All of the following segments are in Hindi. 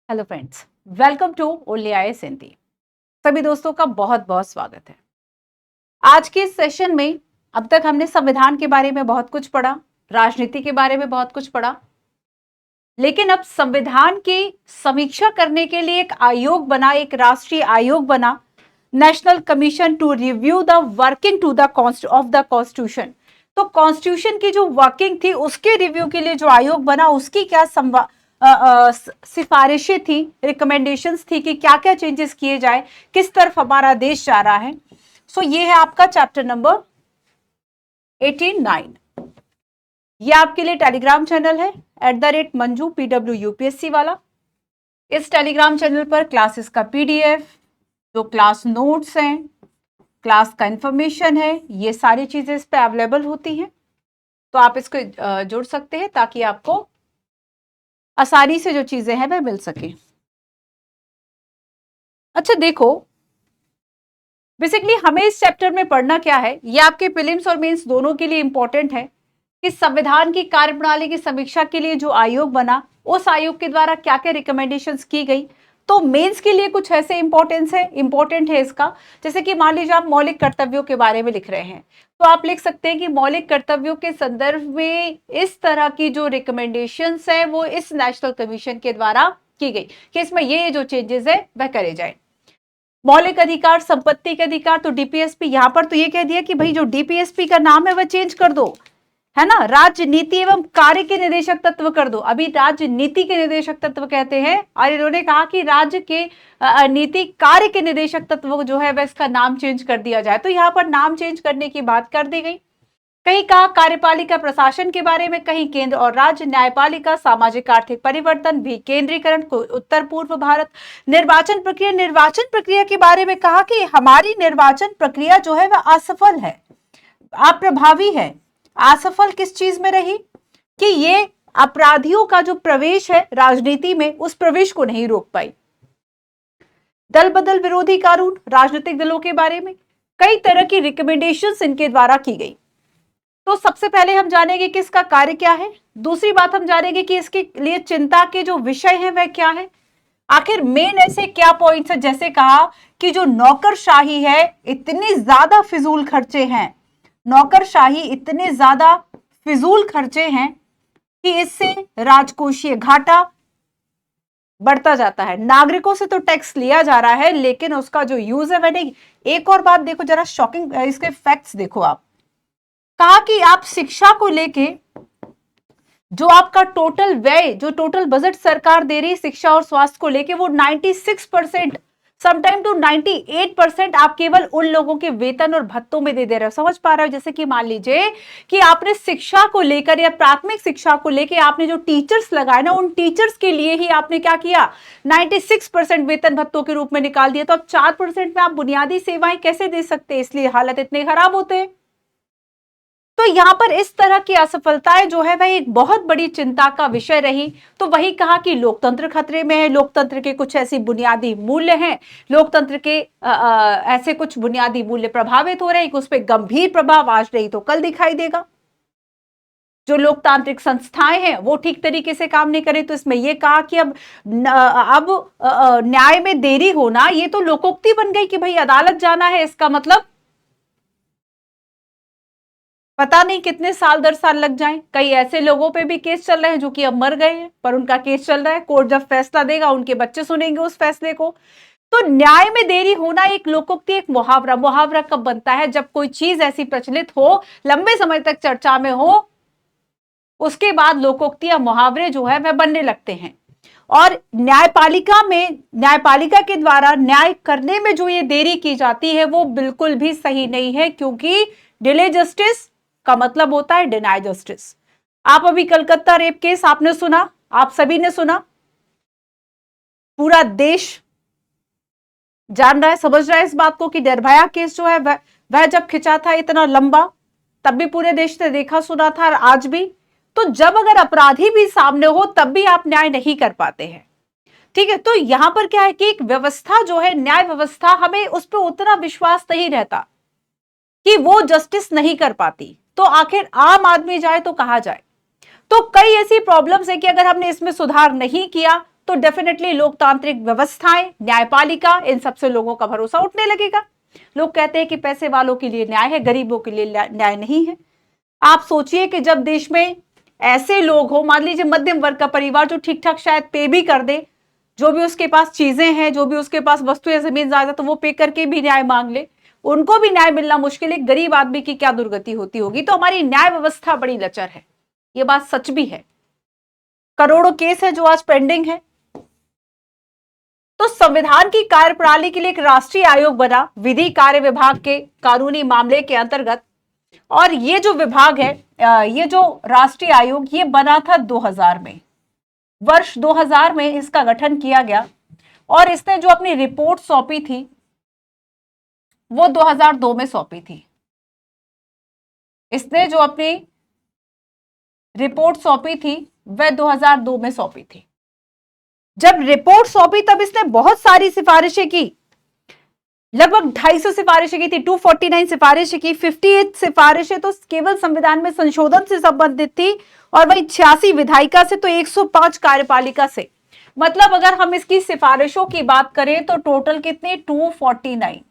Hello friends, welcome to only IAS Hindi. सभी दोस्तों का बहुत बहुत स्वागत है। आज के इस सेशन में अब तक हमने संविधान के बारे में बहुत कुछ पढ़ा, राजनीति के बारे में बहुत कुछ पढ़ा, लेकिन अब संविधान की समीक्षा करने के लिए एक आयोग बना, एक राष्ट्रीय आयोग बना, national commission to review the working to the of the constitution. तो कॉन्स्टिट्यूशन की जो वर्किंग थी उसके रिव्यू के लिए जो आयोग बना, उसकी क्या सिफारिशें थी, रिकमेंडेशंस थी कि क्या क्या चेंजेस किए जाए, किस तरफ हमारा देश जा रहा है। सो ये है आपका चैप्टर नंबर 89। ये आपके लिए टेलीग्राम चैनल है @मंजू PW UPSC वाला। इस टेलीग्राम चैनल पर क्लासेस का PDF, जो क्लास नोट्स हैं, क्लास का इंफॉर्मेशन है, ये सारी चीजें इस पे अवेलेबल होती हैं। तो आप इसको जुड़ सकते हैं ताकि आपको आसानी से जो चीजें हैं वह मिल सके। अच्छा देखो, बेसिकली हमें इस चैप्टर में पढ़ना क्या है, ये आपके प्रीलिम्स और मेंस दोनों के लिए इंपॉर्टेंट है कि संविधान की कार्यप्रणाली की समीक्षा के लिए जो आयोग बना, उस आयोग के द्वारा क्या क्या रिकमेंडेशंस की गई। तो मेंस के लिए कुछ ऐसे इंपॉर्टेंट है इसका, जैसे कि मान लीजिए आप मौलिक कर्तव्यों के बारे में लिख रहे हैं, तो आप लिख सकते हैं कि मौलिक कर्तव्यों के संदर्भ में इस तरह की जो रिकमेंडेशंस है वो इस नेशनल कमीशन के द्वारा की गई कि इसमें ये जो चेंजेस है वह करे जाए। मौलिक अधिकार, संपत्ति के अधिकार, तो डीपीएसपी, यहां पर तो ये कह दिया कि भाई जो डीपीएसपी का नाम है वह चेंज कर दो, है ना। राज्य नीति एवं कार्य के निदेशक तत्व कर दो। अभी राज्य नीति के निदेशक तत्व कहते हैं और इन्होंने कहा कि राज्य के नीति कार्य के निदेशक तत्व जो है वह इसका नाम चेंज कर दिया जाए। तो यहाँ पर नाम चेंज करने की बात कर दी गई। कहीं कहा कार्यपालिका प्रशासन के बारे में, कहीं केंद्र और राज्य, न्यायपालिका, सामाजिक आर्थिक परिवर्तन, भी केंद्रीकरण, उत्तर पूर्व भारत, निर्वाचन प्रक्रिया के बारे में कहा कि हमारी निर्वाचन प्रक्रिया जो है वह असफल है, अप्रभावी है। असफल किस चीज में रही कि ये अपराधियों का जो प्रवेश है राजनीति में, उस प्रवेश को नहीं रोक पाई। दल बदल विरोधी कानून, राजनीतिक दलों के बारे में कई तरह की रिकमेंडेशंस इनके द्वारा की गई। तो सबसे पहले हम जानेंगे कि इसका कार्य क्या है। दूसरी बात हम जानेंगे कि इसके लिए चिंता के जो विषय हैं वह क्या है। आखिर मेन ऐसे क्या पॉइंट्स है, जैसे कहा कि जो नौकरशाही है, इतनी ज्यादा फिजूल खर्चे हैं, नौकरशाही इतने ज्यादा फिजूल खर्चे हैं कि इससे राजकोषीय घाटा बढ़ता जाता है। नागरिकों से तो टैक्स लिया जा रहा है लेकिन उसका जो यूज है वह नहीं। एक और बात देखो, जरा शॉकिंग इसके फैक्ट्स देखो आप। कहा कि आप शिक्षा को लेके जो आपका टोटल व्यय, जो टोटल बजट सरकार दे रही है शिक्षा और स्वास्थ्य को लेके, वो 96%, समटाइम टू 98% आप केवल उन लोगों के वेतन और भत्तों में दे रहे हो। समझ पा रहे हो? जैसे कि मान लीजिए कि आपने शिक्षा को लेकर या प्राथमिक शिक्षा को लेकर आपने जो टीचर्स लगाए ना, उन टीचर्स के लिए ही आपने क्या किया, 96% वेतन भत्तों के रूप में निकाल दिया। तो अब 4% में आप बुनियादी सेवाएं कैसे दे सकते हैं? इसलिए हालत इतने खराब होते हैं। तो यहां पर इस तरह की असफलताएं जो है वह एक बहुत बड़ी चिंता का विषय रही। तो वही कहा कि लोकतंत्र खतरे में है, लोकतंत्र के कुछ ऐसी बुनियादी मूल्य हैं, लोकतंत्र के ऐसे कुछ बुनियादी मूल्य प्रभावित हो रहे हैं कि उस पर गंभीर प्रभाव आज नहीं तो कल दिखाई देगा। जो लोकतांत्रिक संस्थाएं हैं वो ठीक तरीके से काम नहीं करे। तो इसमें यह कहा कि अब न्याय में देरी होना ये तो लोकोक्ति बन गई कि भाई अदालत जाना है, इसका मतलब पता नहीं कितने साल दर साल लग जाएं। कई ऐसे लोगों पे भी केस चल रहे हैं जो कि अब मर गए हैं, पर उनका केस चल रहा है। कोर्ट जब फैसला देगा उनके बच्चे सुनेंगे उस फैसले को। तो न्याय में देरी होना एक लोकोक्ति, एक मुहावरा। मुहावरा कब बनता है? जब कोई चीज ऐसी प्रचलित हो, लंबे समय तक चर्चा में हो, उसके बाद लोकोक्ति या मुहावरे जो है वह बनने लगते हैं। और न्यायपालिका के द्वारा न्याय करने में जो ये देरी की जाती है वो बिल्कुल भी सही नहीं है, क्योंकि डिले जस्टिस का मतलब होता है डिनाई जस्टिस। आप अभी कलकत्ता रेप केस आपने सुना, आप सभी ने सुना, पूरा देश जान रहा है, समझ रहा है इस बात को कि निर्भया केस जो है वह जब खिंचा था इतना लंबा, तब भी पूरे देश ने देखा सुना था, और आज भी। तो जब अगर अपराधी भी सामने हो तब भी आप न्याय नहीं कर पाते हैं, ठीक है। तो यहां पर क्या है कि एक व्यवस्था जो है, न्याय व्यवस्था, हमें उस पर उतना विश्वास नहीं रहता कि वो जस्टिस नहीं कर पाती। तो आखिर आम आदमी जाए तो कहा जाए। तो कई ऐसी प्रॉब्लम्स है कि अगर हमने इसमें सुधार नहीं किया तो डेफिनेटली लोकतांत्रिक व्यवस्थाएं, न्यायपालिका, इन सबसे लोगों का भरोसा उठने लगेगा। लोग कहते हैं कि पैसे वालों के लिए न्याय है, गरीबों के लिए न्याय नहीं है। आप सोचिए कि जब देश में ऐसे लोग हो, मान लीजिए मध्यम वर्ग का परिवार जो ठीक ठाक शायद पे भी कर दे, जो भी उसके पास चीजें हैं, जो भी उसके पास वस्तु या जमीन जायदाद, तो वो पे करके भी न्याय मांग ले, उनको भी न्याय मिलना मुश्किल है। गरीब आदमी की क्या दुर्गति होती होगी। तो हमारी न्याय व्यवस्था बड़ी लचर है, ये बात सच भी है। करोड़ों केस है जो आज पेंडिंग है। तो संविधान की कार्यप्रणाली के लिए एक राष्ट्रीय आयोग बना विधि कार्य विभाग के कानूनी मामले के अंतर्गत। और ये जो विभाग है, ये जो राष्ट्रीय आयोग, ये बना था 2000 में, वर्ष 2000 में इसका गठन किया गया। और इसने जो अपनी रिपोर्ट सौंपी थी वो 2002 में सौंपी थी। इसने जो अपनी रिपोर्ट सौंपी थी वह 2002 में सौंपी थी। जब रिपोर्ट सौंपी तब इसने बहुत सारी सिफारिशें की, लगभग 250 सिफारिशें की थी, 249 सिफारिशें की। 58 सिफारिशें तो केवल संविधान में संशोधन से संबंधित थी, और वही 86 विधायिका से, तो 105 कार्यपालिका से। मतलब अगर हम इसकी सिफारिशों की बात करें तो टोटल कितनी, 249,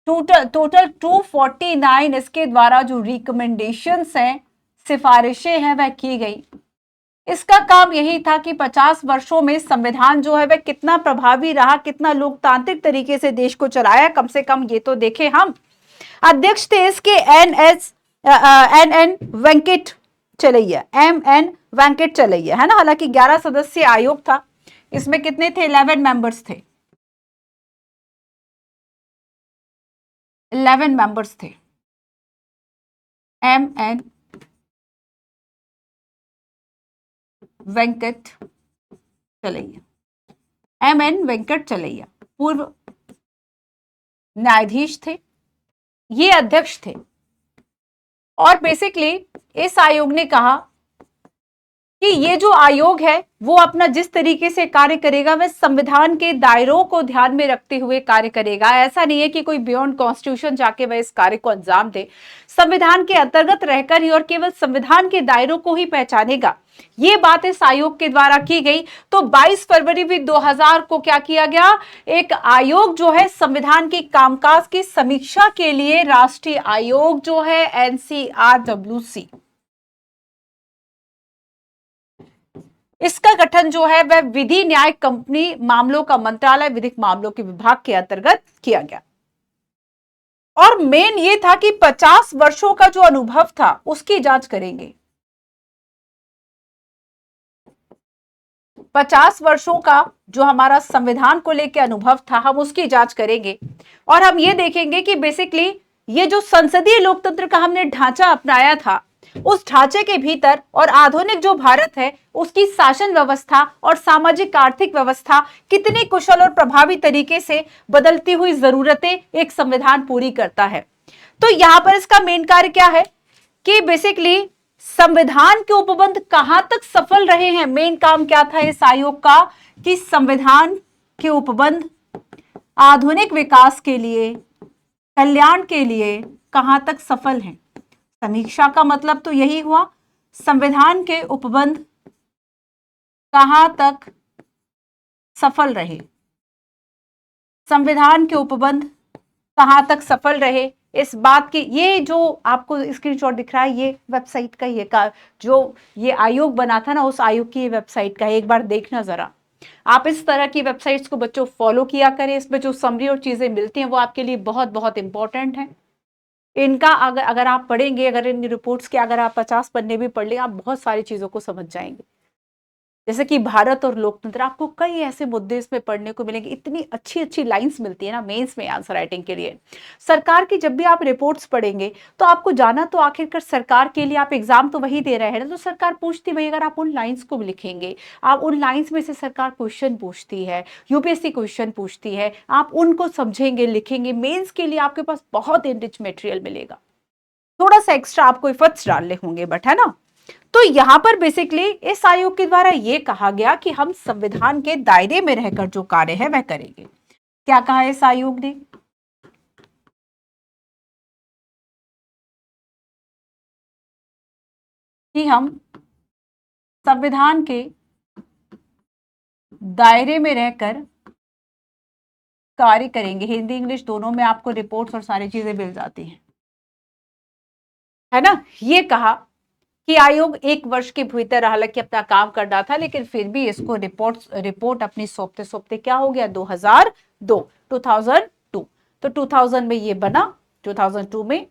टोटल 249 इसके द्वारा जो रिकमेंडेशंस हैं, सिफारिशें हैं, वह की गई। इसका काम यही था कि 50 वर्षों में संविधान जो है वह कितना प्रभावी रहा, कितना लोकतांत्रिक तरीके से देश को चलाया, कम से कम ये तो देखें हम। अध्यक्ष थे इसके एन एन वेंकट चलैया, MN वेंकट चलैया, है ना। हालांकि 11 सदस्यीय आयोग था, इसमें कितने थे, 11 मेंबर्स थे, 11 मेंबर्स थे। MN वेंकट चलैया, MN वेंकट चलैया पूर्व न्यायाधीश थे, ये अध्यक्ष थे। और बेसिकली इस आयोग ने कहा कि ये जो आयोग है वो अपना जिस तरीके से कार्य करेगा वह संविधान के दायरों को ध्यान में रखते हुए कार्य करेगा। ऐसा नहीं है कि कोई बियॉन्ड कॉन्स्टिट्यूशन जाके वह इस कार्य को अंजाम दे, संविधान के अंतर्गत रहकर ही और केवल संविधान के दायरों को ही पहचानेगा। ये बात इस आयोग के द्वारा की गई। तो 22 फरवरी भी 2000 को क्या किया गया, एक आयोग जो है संविधान की कामकाज की समीक्षा के लिए राष्ट्रीय आयोग जो है NCRWC, इसका गठन जो है वह विधि न्याय कंपनी मामलों का मंत्रालय विधिक मामलों के विभाग के अंतर्गत किया गया। और मेन ये था कि 50 वर्षों का जो अनुभव था उसकी जांच करेंगे। 50 वर्षों का जो हमारा संविधान को लेकर अनुभव था, हम उसकी जांच करेंगे। और हम ये देखेंगे कि बेसिकली ये जो संसदीय लोकतंत्र का हमने ढांचा अपनाया था, उस ढांचे के भीतर और आधुनिक जो भारत है उसकी शासन व्यवस्था और सामाजिक आर्थिक व्यवस्था कितनी कुशल और प्रभावी तरीके से बदलती हुई जरूरतें एक संविधान पूरी करता है। तो यहां पर इसका मेन कार्य क्या है कि बेसिकली संविधान के उपबंध कहां तक सफल रहे हैं। मेन काम क्या था इस आयोग का कि संविधान के उपबंध आधुनिक विकास के लिए, कल्याण के लिए कहां तक सफल हैं। समीक्षा का मतलब तो यही हुआ, संविधान के उपबंध कहां तक सफल रहे, संविधान के उपबंध कहां तक सफल रहे, इस बात की, ये जो आपको स्क्रीनशॉट दिख रहा है ये वेबसाइट का ही है, जो ये आयोग बना था ना उस आयोग की ये वेबसाइट का है। एक बार देखना जरा, आप इस तरह की वेबसाइट्स को बच्चों फॉलो किया करें, इसमें जो समरी और चीजें मिलती हैं वो आपके लिए बहुत बहुत इंपॉर्टेंट है। इनका अगर आप पढ़ेंगे, अगर इन रिपोर्ट्स के अगर आप 50 पन्ने भी पढ़ लें, आप बहुत सारी चीजों को समझ जाएंगे। जैसे कि भारत और लोकतंत्र, आपको कई ऐसे मुद्दे इसमें पढ़ने को मिलेंगे। इतनी अच्छी अच्छी लाइंस मिलती है ना मेंस में आंसर राइटिंग के लिए। सरकार की जब भी आप रिपोर्ट्स पढ़ेंगे तो आपको जाना तो आखिरकार सरकार के लिए, आप एग्जाम तो वही दे रहे हैं ना, तो सरकार पूछती वही। अगर आप उन लाइंस को लिखेंगे, आप उन लाइंस में से सरकार क्वेश्चन पूछती है, यूपीएससी क्वेश्चन पूछती है, आप उनको समझेंगे, लिखेंगे, मेन्स के लिए आपके पास बहुत इनरिच मटेरियल मिलेगा। थोड़ा सा एक्स्ट्रा आपको एफर्ट्स डालने होंगे, बट है ना। तो यहां पर बेसिकली इस आयोग के द्वारा यह कहा गया कि हम संविधान के दायरे में रहकर जो कार्य है वह करेंगे। क्या कहा इस आयोग ने, कि हम संविधान के दायरे में रहकर कार्य करेंगे। हिंदी इंग्लिश दोनों में आपको रिपोर्ट्स और सारी चीजें मिल जाती हैं, है ना। ये कहा कि आयोग 1 वर्ष के भीतर हालांकि अपना काम कर रहा था, लेकिन फिर भी इसको रिपोर्ट अपनी सौंपते सौंपते क्या हो गया, 2002 तो 2000 में ये बना, 2002 में।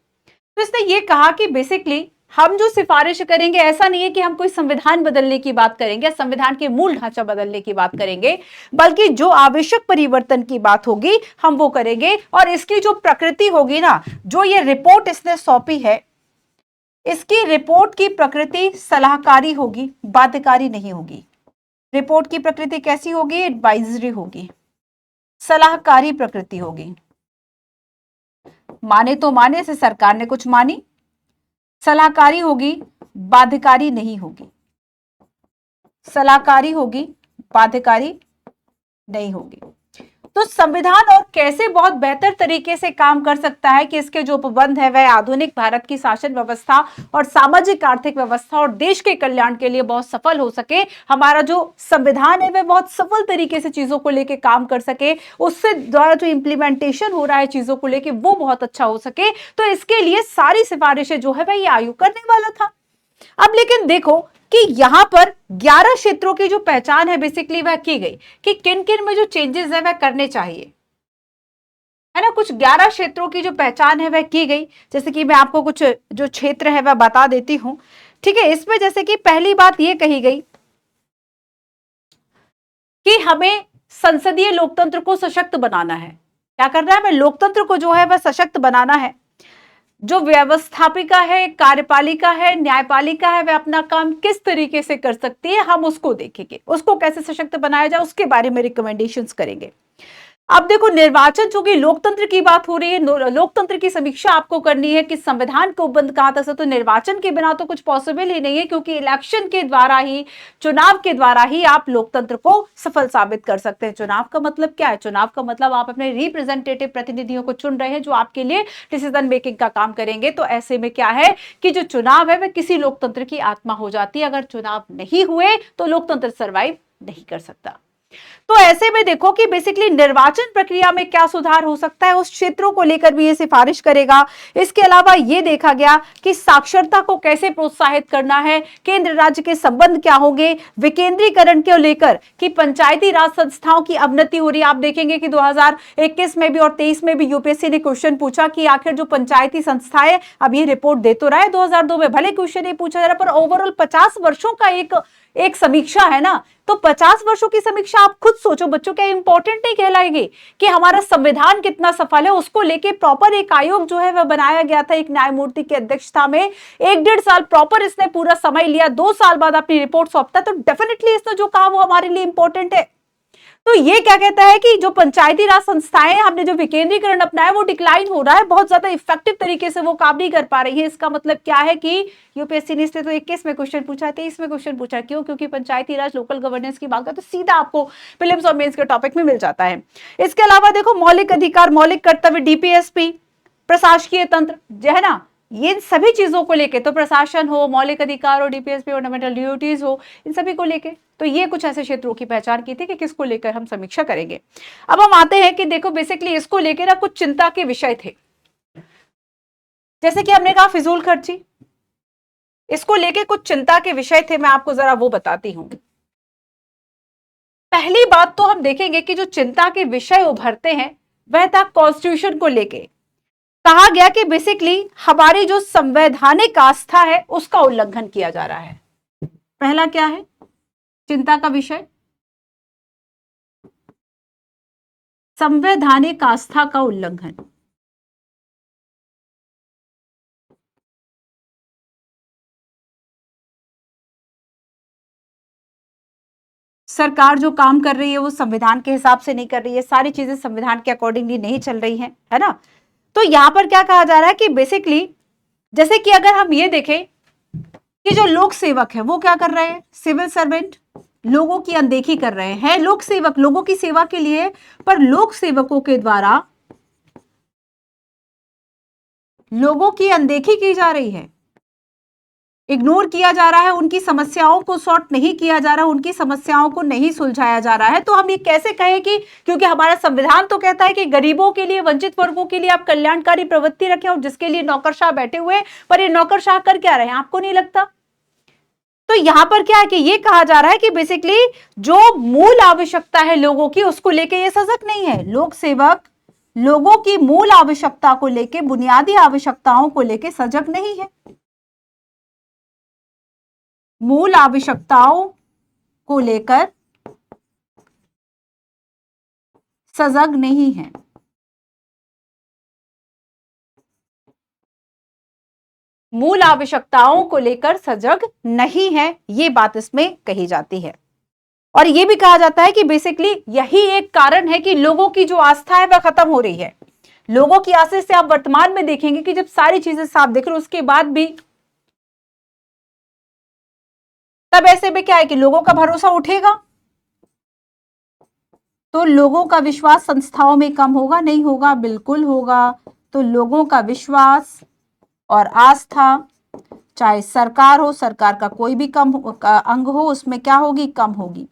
तो इसने ये कहा कि बेसिकली हम जो सिफारिश करेंगे, ऐसा नहीं है कि हम कोई संविधान बदलने की बात करेंगे, संविधान के मूल ढांचा बदलने की बात करेंगे, बल्कि जो आवश्यक परिवर्तन की बात होगी हम वो करेंगे। और इसकी जो प्रकृति होगी ना, जो ये रिपोर्ट इसने सौंपी है, इसकी रिपोर्ट की प्रकृति सलाहकारी होगी, बाध्यकारी नहीं होगी। रिपोर्ट की प्रकृति कैसी होगी, एडवाइजरी होगी, सलाहकारी प्रकृति होगी। माने तो माने से सरकार ने कुछ मानी, सलाहकारी होगी, बाध्यकारी नहीं होगी। सलाहकारी होगी, बाध्यकारी नहीं होगी। तो संविधान और कैसे बहुत बेहतर तरीके से काम कर सकता है कि इसके जो उपबंध है वह आधुनिक भारत की शासन व्यवस्था और सामाजिक आर्थिक व्यवस्था और देश के कल्याण के लिए बहुत सफल हो सके। हमारा जो संविधान है वह बहुत सफल तरीके से चीजों को लेकर काम कर सके, उससे द्वारा जो इंप्लीमेंटेशन हो रहा है चीजों को लेकर वो बहुत अच्छा हो सके। तो इसके लिए सारी सिफारिशें जो है वह ये आयोग करने वाला था। अब लेकिन देखो कि यहां पर 11 क्षेत्रों की जो पहचान है बेसिकली वह की गई कि किन किन में जो चेंजेस है वह करने चाहिए, है ना। कुछ 11 क्षेत्रों की जो पहचान है वह की गई। जैसे कि मैं आपको कुछ जो क्षेत्र है वह बता देती हूं, ठीक है। इसमें जैसे कि पहली बात यह कही गई कि हमें संसदीय लोकतंत्र को सशक्त बनाना है। क्या करना है, हमें लोकतंत्र को जो है वह सशक्त बनाना है। जो व्यवस्थापिका है, कार्यपालिका है, न्यायपालिका है, वह अपना काम किस तरीके से कर सकती है हम उसको देखेंगे, उसको कैसे सशक्त बनाया जाए उसके बारे में रिकमेंडेशंस करेंगे। अब देखो निर्वाचन, चूंकि लोकतंत्र की बात हो रही है, लोकतंत्र की समीक्षा आपको करनी है कि संविधान को उपबंध कहां तक है, तो निर्वाचन के बिना तो कुछ पॉसिबल ही नहीं है, क्योंकि इलेक्शन के द्वारा ही, चुनाव के द्वारा ही आप लोकतंत्र को सफल साबित कर सकते हैं। चुनाव का मतलब क्या है, चुनाव का मतलब आप अपने रिप्रेजेंटेटिव प्रतिनिधियों को चुन रहे हैं जो आपके लिए डिसीजन मेकिंग का काम करेंगे। तो ऐसे में क्या है कि जो चुनाव है वह किसी लोकतंत्र की आत्मा हो जाती है। अगर चुनाव नहीं हुए तो लोकतंत्र सर्वाइव नहीं कर सकता। तो ऐसे में देखो कि बेसिकली निर्वाचन प्रक्रिया में क्या सुधार हो सकता है, उस क्षेत्रों को लेकर भी ये सिफारिश करेगा। इसके अलावा ये देखा गया कि साक्षरता को कैसे प्रोत्साहित करना है, केंद्र राज्य के संबंध क्या होंगे, विकेंद्रीकरण को लेकर कि पंचायती राज संस्थाओं की अवनति हो रही है। आप देखेंगे कि 2021 में भी और 23 में भी यूपीएससी ने क्वेश्चन पूछा कि आखिर जो पंचायती संस्थाएं, अब ये रिपोर्ट दे तो रहा है 2002 में, भले क्वेश्चन नहीं पूछा जा रहा, पर ओवरऑल 50 वर्षों का एक समीक्षा है ना। तो 50 वर्षों की समीक्षा आप खुद सोचो बच्चों, क्या इंपॉर्टेंट नहीं कहलाएगी कि हमारा संविधान कितना सफल है, उसको लेके प्रॉपर एक आयोग जो है वह बनाया गया था एक न्यायमूर्ति की अध्यक्षता में। 1-1.5 साल प्रॉपर इसने पूरा समय लिया, 2 साल बाद अपनी रिपोर्ट सौंपता। तो डेफिनेटली इसने जो कहा वो हमारे लिए इंपॉर्टेंट है। तो ये क्या कहता है कि जो पंचायती राज संस्थाएं, हमने जो विकेंद्रीकरण अपनाया वो डिक्लाइन हो रहा है, बहुत ज्यादा इफेक्टिव तरीके से वो काम नहीं कर पा रही है। इसका मतलब क्या है कि यूपीएससी ने इसलिए तो 21 में क्वेश्चन पूछा, 23 में क्वेश्चन पूछा, क्यों, क्योंकि पंचायती राज लोकल गवर्नेंस की बात है तो सीधा आपको प्रीलिम्स और मेंस के टॉपिक में मिल जाता है। इसके अलावा देखो मौलिक अधिकार, मौलिक कर्तव्य, डीपीएसपी, प्रशासकीय तंत्र जो है ना, ये सभी चीजों को लेके, तो प्रशासन हो, मौलिक अधिकार हो, डीपीएसपी, फंडामेंटल ड्यूटीज हो, इन सभी को लेके, तो ये कुछ ऐसे क्षेत्रों की पहचान की थी कि किसको लेकर हम समीक्षा करेंगे। अब हम आते हैं कि देखो बेसिकली इसको लेकर ना कुछ चिंता के विषय थे। जैसे कि हमने कहा फिजूल खर्ची, इसको लेके कुछ चिंता के विषय थे, मैं आपको जरा वो बताती हूं। पहली बात तो हम देखेंगे कि जो चिंता के विषय उभरते हैं वह था कॉन्स्टिट्यूशन को लेके। कहा गया कि बेसिकली हमारी जो संवैधानिक आस्था है उसका उल्लंघन किया जा रहा है। पहला क्या है चिंता का विषय, संवैधानिक आस्था का उल्लंघन। सरकार जो काम कर रही है वो संविधान के हिसाब से नहीं कर रही है, सारी चीजें संविधान के अकॉर्डिंगली नहीं चल रही हैं, है ना। तो यहां पर क्या कहा जा रहा है कि बेसिकली जैसे कि अगर हम ये देखें कि जो लोक सेवक है वो क्या कर रहे हैं, सिविल सर्वेंट लोगों की अनदेखी कर रहे हैं। लोक सेवक लोगों की सेवा के लिए, पर लोक सेवकों के द्वारा लोगों की अनदेखी की जा रही है। इग्नोर किया जा रहा है, उनकी समस्याओं को सॉर्ट नहीं किया जा रहा है, उनकी समस्याओं को नहीं सुलझाया जा रहा है, तो हम ये कैसे कहें कि क्योंकि हमारा संविधान तो कहता है कि गरीबों के लिए, वंचित वर्गों के लिए आप कल्याणकारी प्रवृत्ति रखें, और जिसके लिए नौकरशाह बैठे हुए हैं, पर ये नौकरशाह कर क्या रहे हैं, आपको नहीं लगता? तो यहां पर क्या है कि ये कहा जा रहा है कि बेसिकली जो मूल आवश्यकता है लोगों की, उसको लेके ये सजग नहीं है। लोक सेवक लोगों की मूल आवश्यकता को लेके, बुनियादी आवश्यकताओं को लेके सजग नहीं है, मूल आवश्यकताओं को लेकर सजग नहीं है। मूल आवश्यकताओं को लेकर सजग नहीं है, ये बात इसमें कही जाती है। और ये भी कहा जाता है कि बेसिकली यही एक कारण है कि लोगों की जो आस्था है वह खत्म हो रही है। लोगों की आस्था से आप वर्तमान में देखेंगे कि जब सारी चीजें साफ देख रहे हो उसके बाद भी, तब ऐसे में क्या है कि लोगों का भरोसा उठेगा, तो लोगों का विश्वास संस्थाओं में कम होगा, नहीं होगा? बिल्कुल होगा। तो लोगों का विश्वास और आस्था, चाहे सरकार हो, सरकार का कोई भी कम अंग हो, उसमें क्या होगी? कम होगी।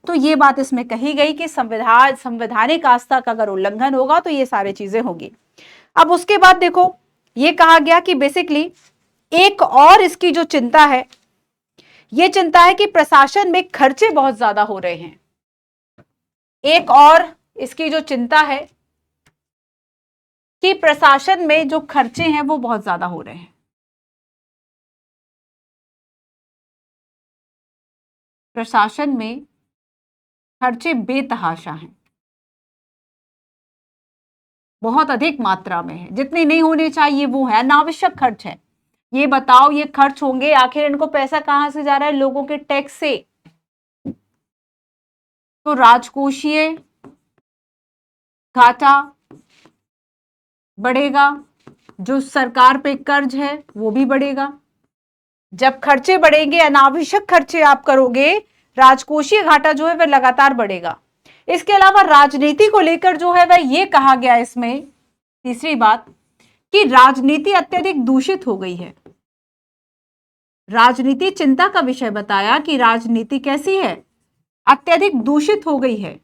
तो ये बात इसमें कही गई कि संवैधानिक आस्था का अगर उल्लंघन होगा तो ये सारी चीजें होगी। अब उसके बाद देखो, ये कहा गया कि बेसिकली एक और इसकी जो चिंता है, ये चिंता है कि प्रशासन में खर्चे बहुत ज्यादा हो रहे हैं। एक और इसकी जो चिंता है कि प्रशासन में जो खर्चे हैं वो बहुत ज्यादा हो रहे हैं। प्रशासन में खर्चे बेतहाशा हैं, बहुत अधिक मात्रा में है, जितने नहीं होने चाहिए वो है, अनावश्यक खर्च है। ये बताओ, ये खर्च होंगे, आखिर इनको पैसा कहां से जा रहा है? लोगों के टैक्स से। तो राजकोषीय घाटा बढ़ेगा, जो सरकार पे कर्ज है वो भी बढ़ेगा। जब खर्चे बढ़ेंगे, अनावश्यक खर्चे आप करोगे, राजकोषीय घाटा जो है वह लगातार बढ़ेगा। इसके अलावा राजनीति को लेकर जो है वह ये कहा गया इसमें, तीसरी बात, कि राजनीति अत्यधिक दूषित हो गई है। राजनीति चिंता का विषय बताया कि राजनीति कैसी है? अत्यधिक दूषित हो गई है।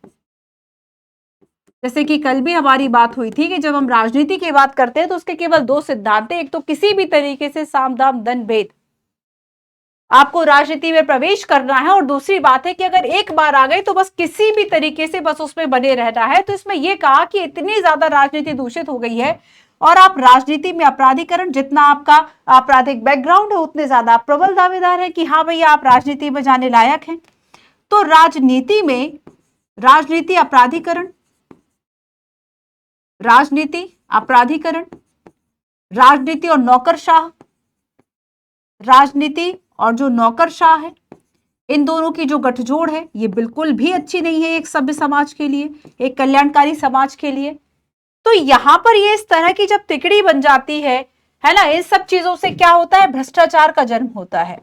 जैसे कि कल भी हमारी बात हुई थी कि जब हम राजनीति की बात करते हैं तो उसके केवल दो सिद्धांत हैं, एक तो किसी भी तरीके से साम दाम दंड भेद आपको राजनीति में प्रवेश करना है, और दूसरी बात है कि अगर एक बार आ गए तो बस किसी भी तरीके से बस उसमें बने रहना है। तो इसमें यह कहा कि इतनी ज्यादा राजनीति दूषित हो गई है, और आप राजनीति में अपराधीकरण, जितना आपका आपराधिक बैकग्राउंड है उतने ज्यादा आप प्रबल दावेदार है कि हाँ भैया आप राजनीति में जाने लायक हैं। तो राजनीति में राजनीति अपराधीकरण, राजनीति अपराधीकरण, राजनीति और नौकरशाह, राजनीति और जो नौकरशाह है, इन दोनों की जो गठजोड़ है ये बिल्कुल भी अच्छी नहीं है एक सभ्य समाज के लिए, एक कल्याणकारी समाज के लिए। तो यहां पर ये इस तरह की जब तिकड़ी बन जाती है ना, इन सब चीजों से क्या होता है? भ्रष्टाचार का जन्म होता है,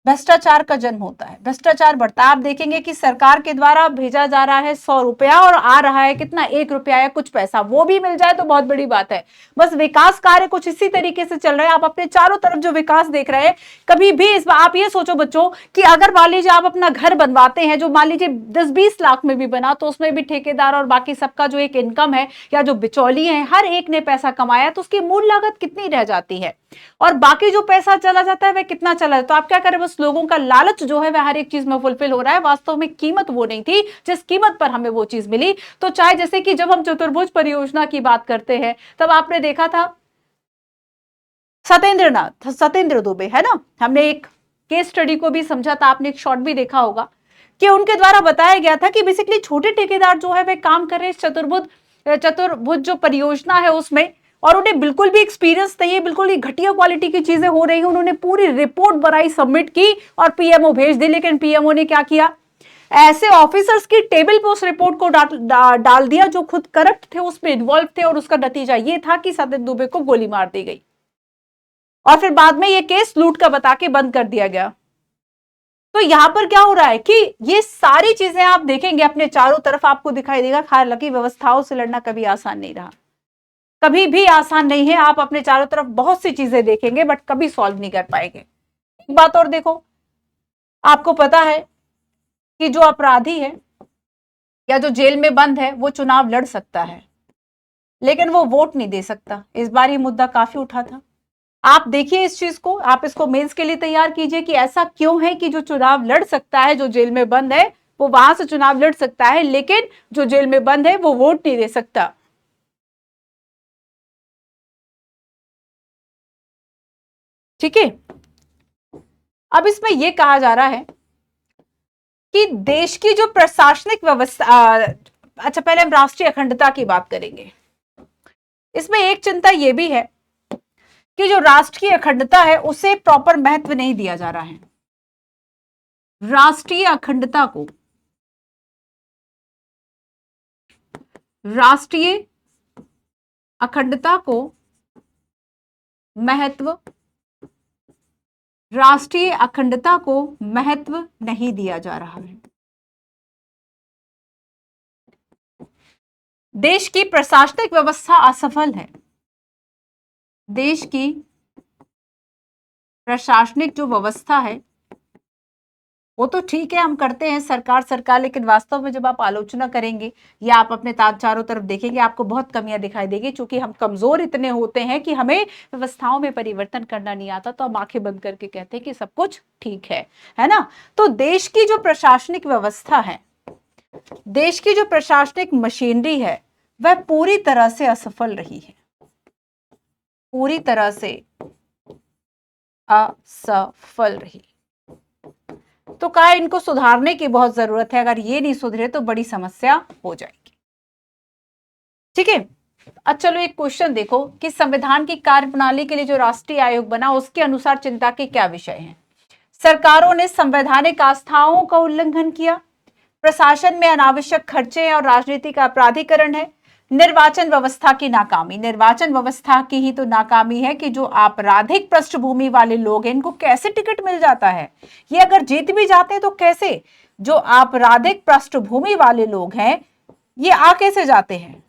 भ्रष्टाचार का जन्म होता है, भ्रष्टाचार बढ़ता है। आप देखेंगे कि सरकार के द्वारा भेजा जा रहा है 100 रुपया और आ रहा है कितना? 1 रुपया या कुछ पैसा, वो भी मिल जाए तो बहुत बड़ी बात है। बस विकास कार्य कुछ इसी तरीके से चल रहे हैं। आप अपने चारों तरफ जो विकास देख रहे हैं, कभी भी इस बार आप ये सोचो बच्चों कि अगर मान लीजिए आप अपना घर बनवाते हैं जो मान लीजिए 10-20 लाख में भी बना, तो उसमें भी ठेकेदार और बाकी सबका जो एक इनकम है या जो बिचौलिए हैं, हर एक ने पैसा कमाया, तो उसकी मूल लागत कितनी रह जाती है, और बाकी जो पैसा चला जाता है वह कितना चला जाता है? तो आप क्या करें? बस लोगों का लालच जो है वह हर एक चीज में फुलफिल हो रहा है। वास्तव में कीमत वो नहीं थी जिस कीमत पर हमें वो चीज मिली। तो चाहे जैसे कि जब हम चतुर्भुज परियोजना की बात करते हैं, तब आपने देखा था सत्येंद्र दुबे, है ना, हमने एक केस स्टडी को भी समझा था, आपने एक शॉर्ट भी देखा होगा कि उनके द्वारा बताया गया था कि बेसिकली छोटे ठेकेदार जो है वे काम कर रहे हैं चतुर्भुज जो परियोजना है उसमें, और उन्हें बिल्कुल भी एक्सपीरियंस नहीं है, बिल्कुल ही घटिया क्वालिटी की चीजें हो रही है। उन्होंने पूरी रिपोर्ट बनाई, सबमिट की और पीएमओ भेज दी, लेकिन पीएमओ ने क्या किया? ऐसे ऑफिसर्स की टेबल पे उस रिपोर्ट को डाल दिया जो खुद करप्ट थे, उसमें इन्वॉल्व थे, और उसका नतीजा ये था कि सत्येंद्र दुबे को गोली मार दी गई, और फिर बाद में ये केस लूट का बता के बंद कर दिया गया। तो यहां पर क्या हो रहा है कि ये सारी चीजें आप देखेंगे अपने चारों तरफ आपको दिखाई देगा। हालांकि व्यवस्थाओं से लड़ना कभी आसान नहीं रहा, कभी भी आसान नहीं है। आप अपने चारों तरफ बहुत सी चीजें देखेंगे बट कभी सॉल्व नहीं कर पाएंगे। एक बात और देखो, आपको पता है कि जो अपराधी है या जो जेल में बंद है वो चुनाव लड़ सकता है, लेकिन वो वोट नहीं दे सकता। इस बार ये मुद्दा काफी उठा था। आप देखिए इस चीज को, आप इसको मेंस के लिए तैयार कीजिए कि ऐसा क्यों है कि जो चुनाव लड़ सकता है, जो जेल में बंद है, वो वहां से चुनाव लड़ सकता है, लेकिन जो जेल में बंद है वो वोट नहीं दे सकता। ठीक है। अब इसमें यह कहा जा रहा है कि देश की जो प्रशासनिक व्यवस्था, अच्छा पहले हम राष्ट्रीय अखंडता की बात करेंगे। इसमें एक चिंता यह भी है कि जो राष्ट्र की अखंडता है उसे प्रॉपर महत्व नहीं दिया जा रहा है। राष्ट्रीय अखंडता को, राष्ट्रीय अखंडता को महत्व, राष्ट्रीय अखंडता को महत्व नहीं दिया जा रहा है। देश की प्रशासनिक व्यवस्था असफल है। देश की प्रशासनिक जो व्यवस्था है वो तो ठीक है, हम करते हैं सरकार सरकार, लेकिन वास्तव में जब आप आलोचना करेंगे या आप अपने चारों तरफ देखेंगे, आपको बहुत कमियां दिखाई देगी। क्योंकि हम कमजोर इतने होते हैं कि हमें व्यवस्थाओं में परिवर्तन करना नहीं आता, तो हम आंखें बंद करके कहते हैं कि सब कुछ ठीक है ना। तो देश की जो प्रशासनिक व्यवस्था है, देश की जो प्रशासनिक मशीनरी है, वह पूरी तरह से असफल रही है, पूरी तरह से असफल रही। तो कहा इनको सुधारने की बहुत जरूरत है, अगर ये नहीं सुधरे तो बड़ी समस्या हो जाएगी। ठीक है। अब चलो एक क्वेश्चन देखो कि संविधान की कार्यप्रणाली के लिए जो राष्ट्रीय आयोग बना उसके अनुसार चिंता के क्या विषय हैं। सरकारों ने संवैधानिक आस्थाओं का उल्लंघन किया, प्रशासन में अनावश्यक खर्चे और राजनीति का अपराधीकरण है, निर्वाचन व्यवस्था की नाकामी। निर्वाचन व्यवस्था की ही तो नाकामी है कि जो आपराधिक पृष्ठभूमि वाले लोग हैं इनको कैसे टिकट मिल जाता है, ये अगर जीत भी जाते हैं तो कैसे। जो आपराधिक पृष्ठभूमि वाले लोग हैं ये आ कैसे जाते हैं।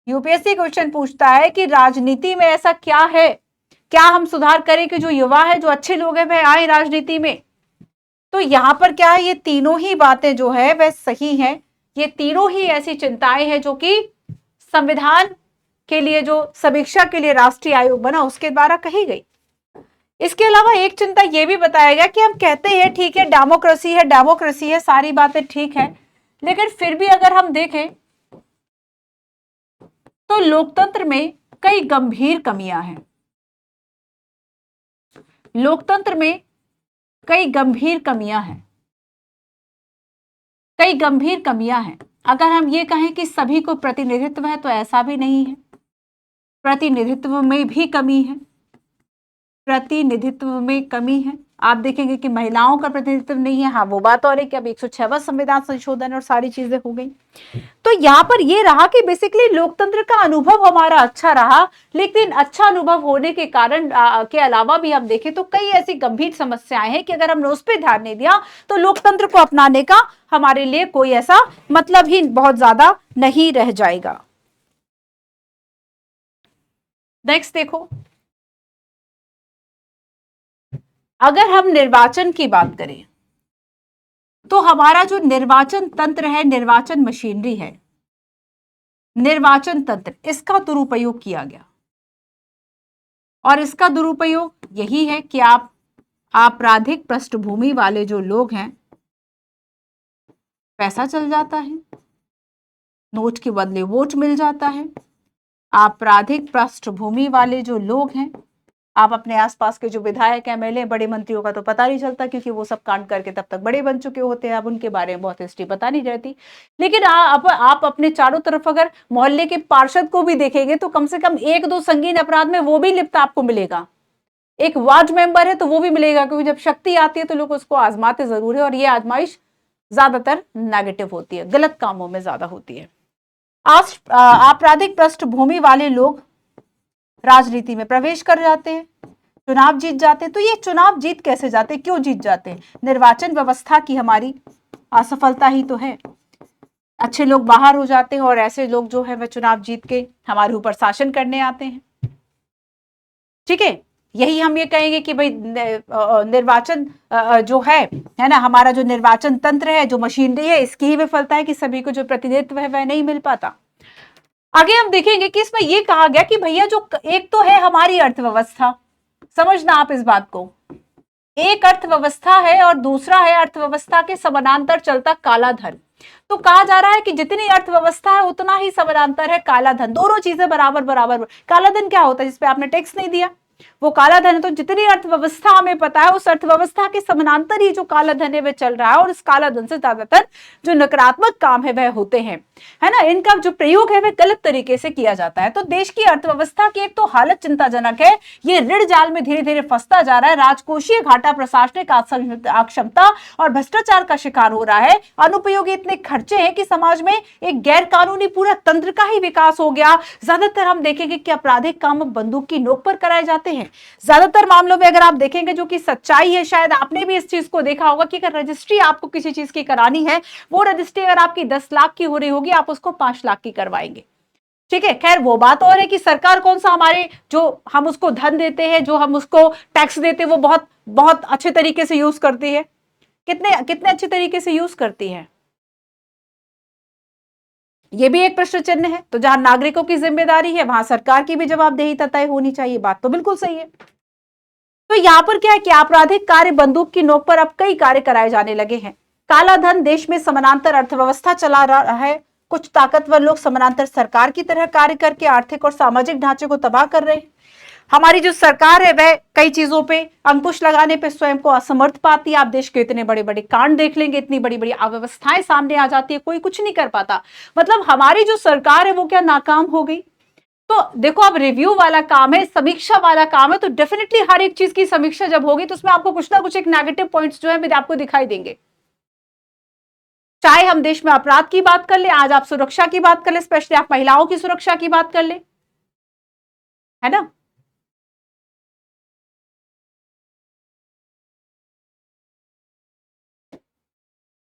यूपीएससी क्वेश्चन पूछता है कि राजनीति में ऐसा क्या है, क्या हम सुधार करें कि जो युवा है, जो अच्छे लोग हैं, वह आए राजनीति में। तो यहां पर क्या है, ये तीनों ही बातें जो है वह सही हैं। ये तीनों ही ऐसी चिंताएं हैं जो कि संविधान के लिए, जो समीक्षा के लिए राष्ट्रीय आयोग बना उसके द्वारा कही गई। इसके अलावा एक चिंता यह भी बताया गया कि हम कहते हैं ठीक है डेमोक्रेसी है, डेमोक्रेसी है, सारी बातें ठीक है, लेकिन फिर भी अगर हम देखें तो लोकतंत्र में कई गंभीर कमियां हैं। लोकतंत्र में कई गंभीर कमियां हैं, कई गंभीर कमियां हैं। अगर हम ये कहें कि सभी को प्रतिनिधित्व है तो ऐसा भी नहीं है, प्रतिनिधित्व में भी कमी है, प्रतिनिधित्व में कमी है। आप देखेंगे कि महिलाओं का प्रतिनिधित्व नहीं है। हाँ वो बात और है कि अब 106वां संविधान संशोधन और सारी चीजें हो गई। तो यहाँ पर ये रहा कि बेसिकली लोकतंत्र का अनुभव हमारा अच्छा रहा, लेकिन अच्छा अनुभव होने के कारण के अलावा भी हम देखें तो कई ऐसी गंभीर समस्याएं हैं कि अगर हमने उस पर ध्यान नहीं दिया तो लोकतंत्र को अपनाने का हमारे लिए कोई ऐसा मतलब ही बहुत ज्यादा नहीं रह जाएगा। नेक्स्ट देखो, अगर हम निर्वाचन की बात करें तो हमारा जो निर्वाचन तंत्र है, निर्वाचन मशीनरी है, निर्वाचन तंत्र, इसका दुरुपयोग किया गया। और इसका दुरुपयोग यही है कि आप आपराधिक पृष्ठभूमि वाले जो लोग हैं, पैसा चल जाता है, नोट के बदले वोट मिल जाता है। आपराधिक पृष्ठभूमि वाले जो लोग हैं, आप अपने आसपास के जो विधायक एमएलए, बड़े मंत्रियों का तो पता नहीं चलता क्योंकि वो सब कांड करके तब तक बड़े बन चुके होते हैं, अब उनके बारे में बहुत हिस्ट्री पता नहीं रहती। लेकिन आप अपने चारों तरफ अगर मोहल्ले के पार्षद को भी देखेंगे तो कम से कम एक दो संगीन अपराध में वो भी लिप्त आपको मिलेगा। एक वार्ड मेंबर है तो वो भी मिलेगा, क्योंकि जब शक्ति आती है तो लोग उसको आजमाते जरूर है, और ये आजमाइश ज्यादातर नेगेटिव होती है, गलत कामों में ज्यादा होती है। आपराधिक पृष्ठभूमि वाले लोग राजनीति में प्रवेश कर जाते हैं, चुनाव जीत जाते हैं। तो ये चुनाव जीत कैसे जाते, क्यों जीत जाते हैं? निर्वाचन व्यवस्था की हमारी असफलता ही तो है। अच्छे लोग बाहर हो जाते हैं और ऐसे लोग जो है वह चुनाव जीत के हमारे ऊपर शासन करने आते हैं। ठीक है। यही हम ये कहेंगे कि भाई निर्वाचन जो है ना, हमारा जो निर्वाचन तंत्र है, जो मशीनरी है, इसकी ही विफलता है कि सभी को जो प्रतिनिधित्व है वह नहीं मिल पाता। आगे हम देखेंगे कि इसमें यह कहा गया कि भैया जो एक तो है हमारी अर्थव्यवस्था, समझना आप इस बात को, एक अर्थव्यवस्था है और दूसरा है अर्थव्यवस्था के समानांतर चलता काला धन। तो कहा जा रहा है कि जितनी अर्थव्यवस्था है उतना ही समानांतर है काला धन, दोनों चीजें बराबर बराबर। काला धन क्या होता है? जिसपे आपने टैक्स नहीं दिया वो काला धन है। तो जितनी अर्थव्यवस्था हमें पता है उस अर्थव्यवस्था के समानांतर ही जो काला धन है वह चल रहा है, और इस काला धन से ज्यादातर जो नकारात्मक काम है वह होते हैं, है ना, इनका जो प्रयोग है वह गलत तरीके से किया जाता है। तो देश की अर्थव्यवस्था की एक तो हालत चिंताजनक है, ये ऋण जाल में धीरे धीरे फंसता जा रहा है, राजकोषीय घाटा, प्रशासनिक अक्षमता और भ्रष्टाचार का शिकार हो रहा है, अनुपयोगी इतने खर्चे हैं कि समाज में एक गैर कानूनी पूरा तंत्र का ही विकास हो गया। ज्यादातर हम देखेंगे कि आपराधिक काम बंदूक की नोक पर कराए जाते हैं। ज्यादातर मामलों में अगर आप देखेंगे, जो कि सच्चाई है, शायद आपने भी इस चीज को देखा होगा कि अगर रजिस्ट्री आपको किसी चीज की करानी है, वो रजिस्ट्री अगर आपकी 10 लाख की हो रही होगी, आप उसको 5 लाख की करवाएंगे। ठीक है, खैर वो बात और है कि सरकार कौन सा हमारे जो हम उसको धन देते हैं, जो हम उसको टैक्स देते हैं, वो बहुत बहुत अच्छे तरीके से यूज करती है। कितने कितने अच्छे तरीके से यूज करती है, ये भी एक प्रश्न चिन्ह है। तो जहां नागरिकों की जिम्मेदारी है वहां सरकार की भी जवाबदेही तय होनी चाहिए। बात तो बिल्कुल सही है। तो यहां पर क्या है कि आपराधिक कार्य बंदूक की नोक पर अब कई कार्य कराए जाने लगे हैं। काला धन देश में समानांतर अर्थव्यवस्था चला रहा है। कुछ ताकतवर लोग समानांतर सरकार की तरह कार्य करके आर्थिक और सामाजिक ढांचे को तबाह कर रहे हैं। हमारी जो सरकार है वह कई चीजों पे अंकुश लगाने पे स्वयं को असमर्थ पाती है। आप देश के इतने बड़े बड़े कांड देख लेंगे, इतनी बड़ी बड़ी अव्यवस्थाएं सामने आ जाती है, कोई कुछ नहीं कर पाता। मतलब हमारी जो सरकार है वो क्या नाकाम हो गई? तो देखो, अब रिव्यू वाला काम है, समीक्षा वाला काम है, तो डेफिनेटली हर एक चीज की समीक्षा जब होगी तो उसमें आपको कुछ ना कुछ एक नेगेटिव पॉइंट्स जो है मेरे आपको दिखाई देंगे। चाहे हम देश में अपराध की बात कर ले, आज आप सुरक्षा की बात कर ले, स्पेशली आप महिलाओं की सुरक्षा की बात कर ले, है ना।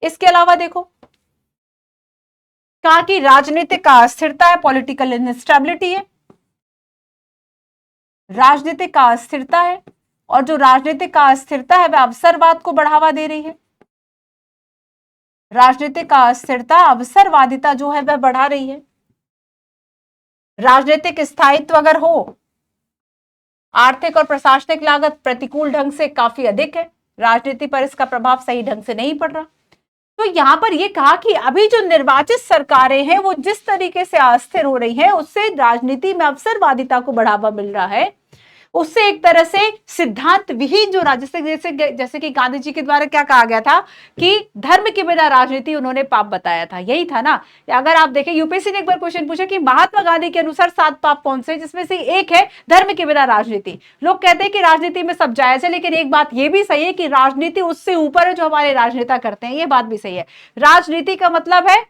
इसके अलावा देखो, कहा कि राजनीतिक अस्थिरता है, पॉलिटिकल इनस्टेबिलिटी है, राजनीतिक अस्थिरता है, और जो राजनीतिक अस्थिरता है वह अवसरवाद को बढ़ावा दे रही है। राजनीतिक अस्थिरता अवसरवादिता जो है वह बढ़ा रही है। राजनीतिक स्थायित्व अगर हो, आर्थिक और प्रशासनिक लागत प्रतिकूल ढंग से काफी अधिक है, राजनीति पर इसका प्रभाव सही ढंग से नहीं पड़ रहा। तो यहां पर यह कहा कि अभी जो निर्वाचित सरकारें हैं वो जिस तरीके से अस्थिर हो रही है, उससे राजनीति में अवसरवादिता को बढ़ावा मिल रहा है, उससे एक तरह से सिद्धांत विहीन जो जैसे कि गांधी जी के द्वारा क्या कहा गया था कि धर्म के बिना राजनीति उन्होंने पाप बताया था, यही था ना। अगर आप देखें, यूपीएससी ने एक बार क्वेश्चन पूछा कि महात्मा गांधी के अनुसार 7 पाप कौन से, जिसमें से एक है धर्म के बिना राजनीति। लोग कहते हैं कि राजनीति में सब जायज है, लेकिन एक बात यह भी सही है कि राजनीति उससे ऊपर है जो हमारे राजनेता करते हैं, यह बात भी सही है। राजनीति का मतलब है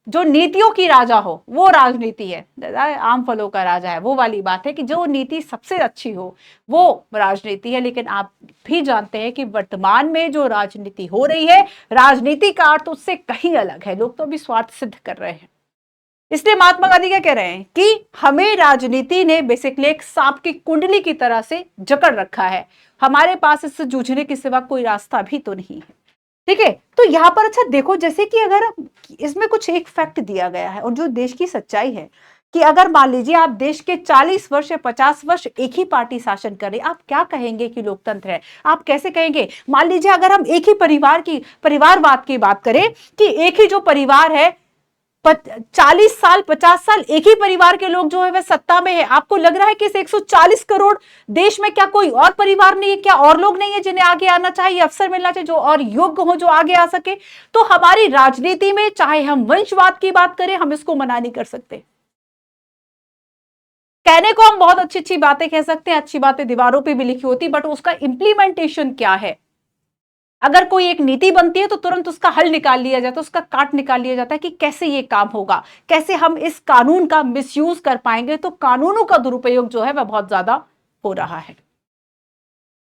जो नीतियों की राजा हो, वो राजनीति है। आम फलों का राजा है, वो वाली बात है कि जो नीति सबसे अच्छी हो वो राजनीति है। लेकिन आप भी जानते हैं कि वर्तमान में जो राजनीति हो रही है, राजनीति का अर्थ उससे कहीं अलग है। लोग तो अभी स्वार्थ सिद्ध कर रहे हैं। इसलिए महात्मा गांधी क्या कह रहे हैं कि हमें राजनीति ने बेसिकली एक सांप की कुंडली की तरह से जकड़ रखा है, हमारे पास इससे जूझने के सिवा कोई रास्ता भी तो नहीं है। ठीक है, तो यहां पर अच्छा देखो, जैसे कि अगर इसमें कुछ एक फैक्ट दिया गया है और जो देश की सच्चाई है कि अगर मान लीजिए आप देश के 40 वर्ष या 50 वर्ष एक ही पार्टी शासन करे, आप क्या कहेंगे कि लोकतंत्र है? आप कैसे कहेंगे? मान लीजिए अगर हम एक ही परिवारवाद की बात करें कि एक ही जो परिवार है, 40 साल 50 साल एक ही परिवार के लोग जो है वह सत्ता में है, आपको लग रहा है कि इस 140 करोड़ देश में क्या कोई और परिवार नहीं है, क्या और लोग नहीं है जिन्हें आगे आना चाहिए, अवसर मिलना चाहिए, जो और योग्य हो, जो आगे आ सके? तो हमारी राजनीति में चाहे हम वंशवाद की बात करें, हम इसको मना नहीं कर सकते। कहने को हम बहुत अच्छी अच्छी बातें कह सकते हैं, अच्छी बातें दीवारों पर भी लिखी होती, बट उसका इंप्लीमेंटेशन क्या है? अगर कोई एक नीति बनती है तो तुरंत उसका हल निकाल लिया जाता है, उसका काट निकाल लिया जाता है कि कैसे ये काम होगा, कैसे हम इस कानून का मिसयूज कर पाएंगे। तो कानूनों का दुरुपयोग जो है वह बहुत ज्यादा हो रहा है।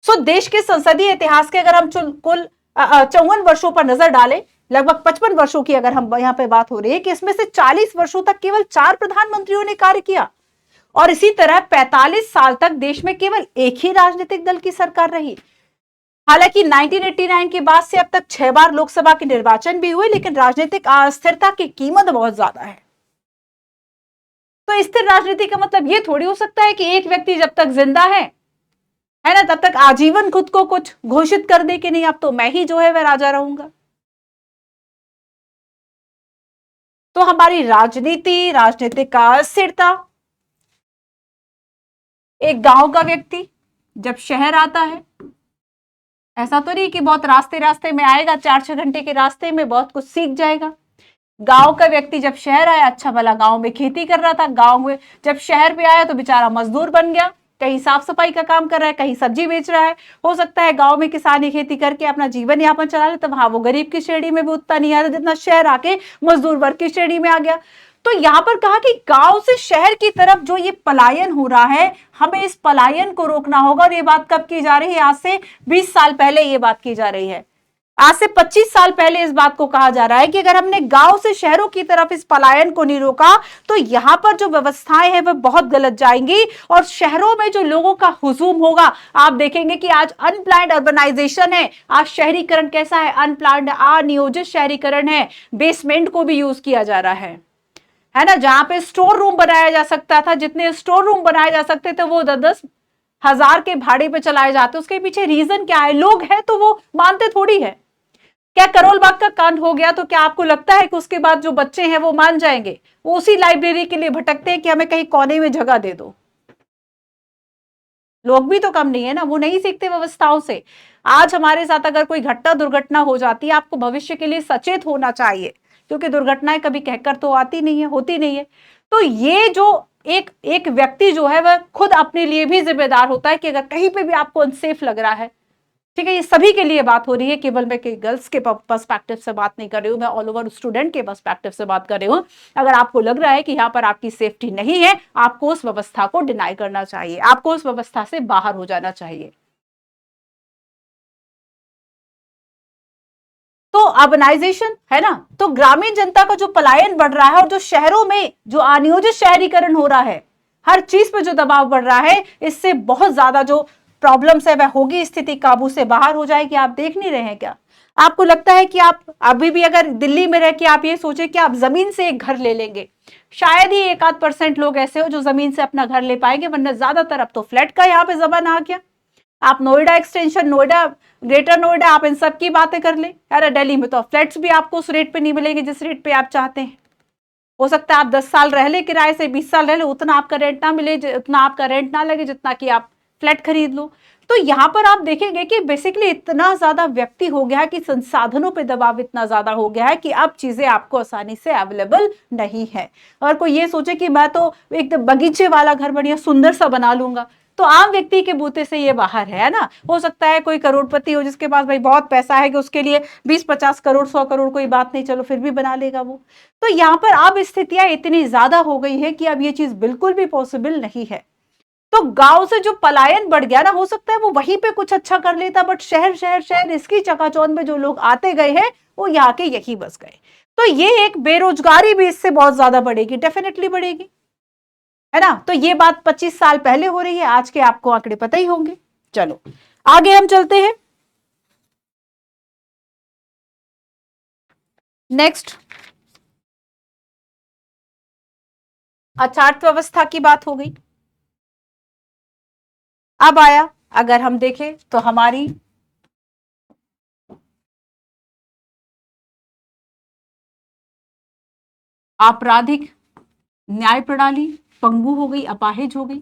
सो देश के संसदीय इतिहास के अगर हम कुल 54 वर्षों पर नजर डालें, लगभग 55 वर्षों की अगर हम यहाँ पे बात हो रही है कि इसमें से 40 वर्षों तक केवल 4 प्रधानमंत्रियों ने कार्य किया। और इसी तरह 45 साल तक देश में केवल एक ही राजनीतिक दल की सरकार रही। हालांकि 1989 के बाद से अब तक 6 बार लोकसभा के निर्वाचन भी हुए, लेकिन राजनीतिक अस्थिरता की कीमत बहुत ज्यादा है। तो स्थिर राजनीति का मतलब यह थोड़ी हो सकता है कि एक व्यक्ति जब तक जिंदा है ना, तब तक आजीवन खुद को कुछ घोषित कर दे कि नहीं अब तो मैं ही जो है वह राजा रहूंगा। तो हमारी राजनीतिक अस्थिरता, एक गांव का व्यक्ति जब शहर आता है, ऐसा तो नहीं कि बहुत रास्ते रास्ते में आएगा, 4-6 घंटे के रास्ते में बहुत कुछ सीख जाएगा। गांव का व्यक्ति जब शहर आया, अच्छा भला गांव में खेती कर रहा था, गांव में जब शहर पे आया तो बेचारा मजदूर बन गया, कहीं साफ सफाई का काम कर रहा है, कहीं सब्जी बेच रहा है। हो सकता है गांव में किसानी खेती करके अपना जीवन यापन चला ले, तो वहां वो गरीब की श्रेणी में भी उतना नहीं आ रहा जितना शहर आके मजदूर वर्ग की श्रेणी में आ गया। तो यहां पर कहा कि गांव से शहर की तरफ जो ये पलायन हो रहा है, हमें इस पलायन को रोकना होगा। और ये बात कब की जा रही है? आज से 20 साल पहले ये बात की जा रही है। आज से 25 साल पहले इस बात को कहा जा रहा है कि अगर हमने गांव से शहरों की तरफ इस पलायन को नहीं रोका तो यहां पर जो व्यवस्थाएं हैं वह बहुत गलत जाएंगी और शहरों में जो लोगों का हुजूम होगा, आप देखेंगे कि आज अनप्लान्ड अर्बनाइजेशन है, आज शहरीकरण कैसा है, अनप्लान्ड अनियोजित शहरीकरण है, बेसमेंट को भी यूज किया जा रहा है ना। जहां पे स्टोर रूम बनाया जा सकता था, जितने स्टोर रूम बनाए जा सकते थे वो 10-10 हजार के भाड़े पे चलाए जाते। उसके पीछे रीजन क्या है? लोग हैं तो वो मानते थोड़ी है। क्या करोल बाग का कांड हो गया तो क्या आपको लगता है कि उसके बाद जो बच्चे हैं वो मान जाएंगे? वो उसी लाइब्रेरी के लिए भटकते हैं कि हमें कहीं कोने में जगह दे दो। लोग भी तो कम नहीं है ना, वो नहीं सीखते व्यवस्थाओं से। आज हमारे साथ अगर कोई घटना दुर्घटना हो जाती है, आपको भविष्य के लिए सचेत होना चाहिए, क्योंकि दुर्घटनाएं कभी कहकर तो आती नहीं है, होती नहीं है। तो ये जो एक एक व्यक्ति जो है वह खुद अपने लिए भी जिम्मेदार होता है कि अगर कहीं पे भी आपको अनसेफ लग रहा है, ठीक है, ये सभी के लिए बात हो रही है, केवल मैं गर्ल्स के पर्सपेक्टिव से बात नहीं कर रही हूं, मैं ऑल ओवर स्टूडेंट के पर्सपेक्टिव से बात कर रही हूं। अगर आपको लग रहा है कि यहाँ पर आपकी सेफ्टी नहीं है, आपको उस व्यवस्था को डिनाई करना चाहिए, आपको उस व्यवस्था से बाहर हो जाना चाहिए। तो अर्बनाइजेशन है ना, तो ग्रामीण जनता का जो पलायन बढ़ रहा है और जो शहरों में जो अनियोजित शहरीकरण हो रहा है, हर चीज पे जो दबाव बढ़ रहा है, इससे बहुत ज्यादा जो प्रॉब्लम्स है वह होगी, स्थिति काबू से बाहर हो जाएगी। आप देख नहीं रहे हैं क्या? आपको लगता है कि आप अभी भी अगर दिल्ली में रह के आप ये सोचे कि आप जमीन से एक घर ले लेंगे, शायद ही 1-8% लोग ऐसे हो जो जमीन से अपना घर ले पाएंगे, वरना ज्यादातर अब तो फ्लैट का यहाँ पे जमाना आ गया। आप नोएडा एक्सटेंशन, नोएडा, ग्रेटर नोएडा, आप इन सब की बातें कर ले। अरे दिल्ली में तो फ्लैट्स भी आपको उस रेट पे नहीं मिलेंगे जिस रेट पे आप चाहते हैं। हो सकता है आप 10 साल रह ले किराए से, 20 साल रह ले, उतना आपका रेंट ना मिले, उतना आपका रेंट ना लगे जितना कि आप फ्लैट खरीद लो। तो यहां पर आप देखेंगे कि बेसिकली इतना ज्यादा व्यक्ति हो गया है कि संसाधनों पे दबाव इतना ज्यादा हो गया है कि अब चीजें आपको आसानी से अवेलेबल नहीं है। अगर कोई ये सोचे कि मैं तो एक बगीचे वाला घर बढ़िया सुंदर सा बना लूंगा, तो आम व्यक्ति के बूते से ये बाहर है ना। हो सकता है कोई करोड़पति हो जिसके पास भाई बहुत पैसा है कि उसके लिए 20-50 करोड़ 100 करोड़ कोई बात नहीं, चलो फिर भी बना लेगा वो। तो यहाँ पर अब स्थितियां इतनी ज्यादा हो गई है कि अब ये चीज बिल्कुल भी पॉसिबल नहीं है। तो गांव से जो पलायन बढ़ गया ना, हो सकता है वो वहीं पे कुछ अच्छा कर लेता, बट शहर शहर शहर इसकी चकाचौंध में जो लोग आते गए हैं वो यहाँ के यही बस गए। तो ये एक बेरोजगारी भी इससे बहुत ज्यादा बढ़ेगी, डेफिनेटली बढ़ेगी, है ना। तो ये बात 25 साल पहले हो रही है, आज के आपको आंकड़े पता ही होंगे। चलो आगे हम चलते हैं। नेक्स्ट, अच्छा अर्थव्यवस्था की बात हो गई। अब आया, अगर हम देखें तो हमारी आपराधिक न्याय प्रणाली पंगु हो गई, अपाहिज हो गई।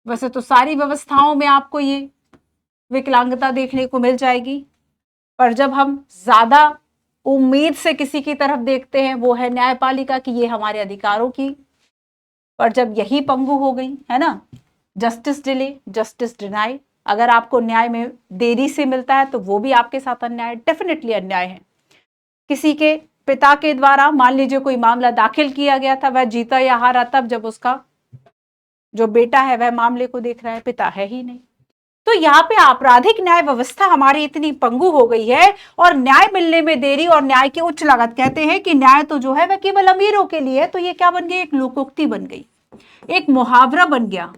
वैसे तो सारी व्यवस्थाओं में आपको ये विकलांगता देखने को मिल जाएगी, पर जब हम ज्यादा उम्मीद से किसी की तरफ देखते हैं वो है न्यायपालिका की, ये हमारे अधिकारों की। पर जब यही पंगु हो गई है ना, जस्टिस डिले जस्टिस डिनाई, अगर आपको न्याय में देरी से मिलता है तो वो भी आपके साथ अन्याय, डेफिनेटली अन्याय है। किसी के पिता के द्वारा मान लीजिए कोई मामला दाखिल किया गया था, वह जीता या हारा तब जब उसका जो बेटा है वह मामले को देख रहा है, पिता है ही नहीं। तो यहाँ पे आपराधिक न्याय व्यवस्था हमारी इतनी पंगु हो गई है और न्याय मिलने में देरी और न्याय की उच्च लागत। कहते हैं कि न्याय तो जो है वह केवल अमीरों के लिए है। तो ये क्या बन गई, एक लोकोक्ति बन गई, एक मुहावरा बन गया।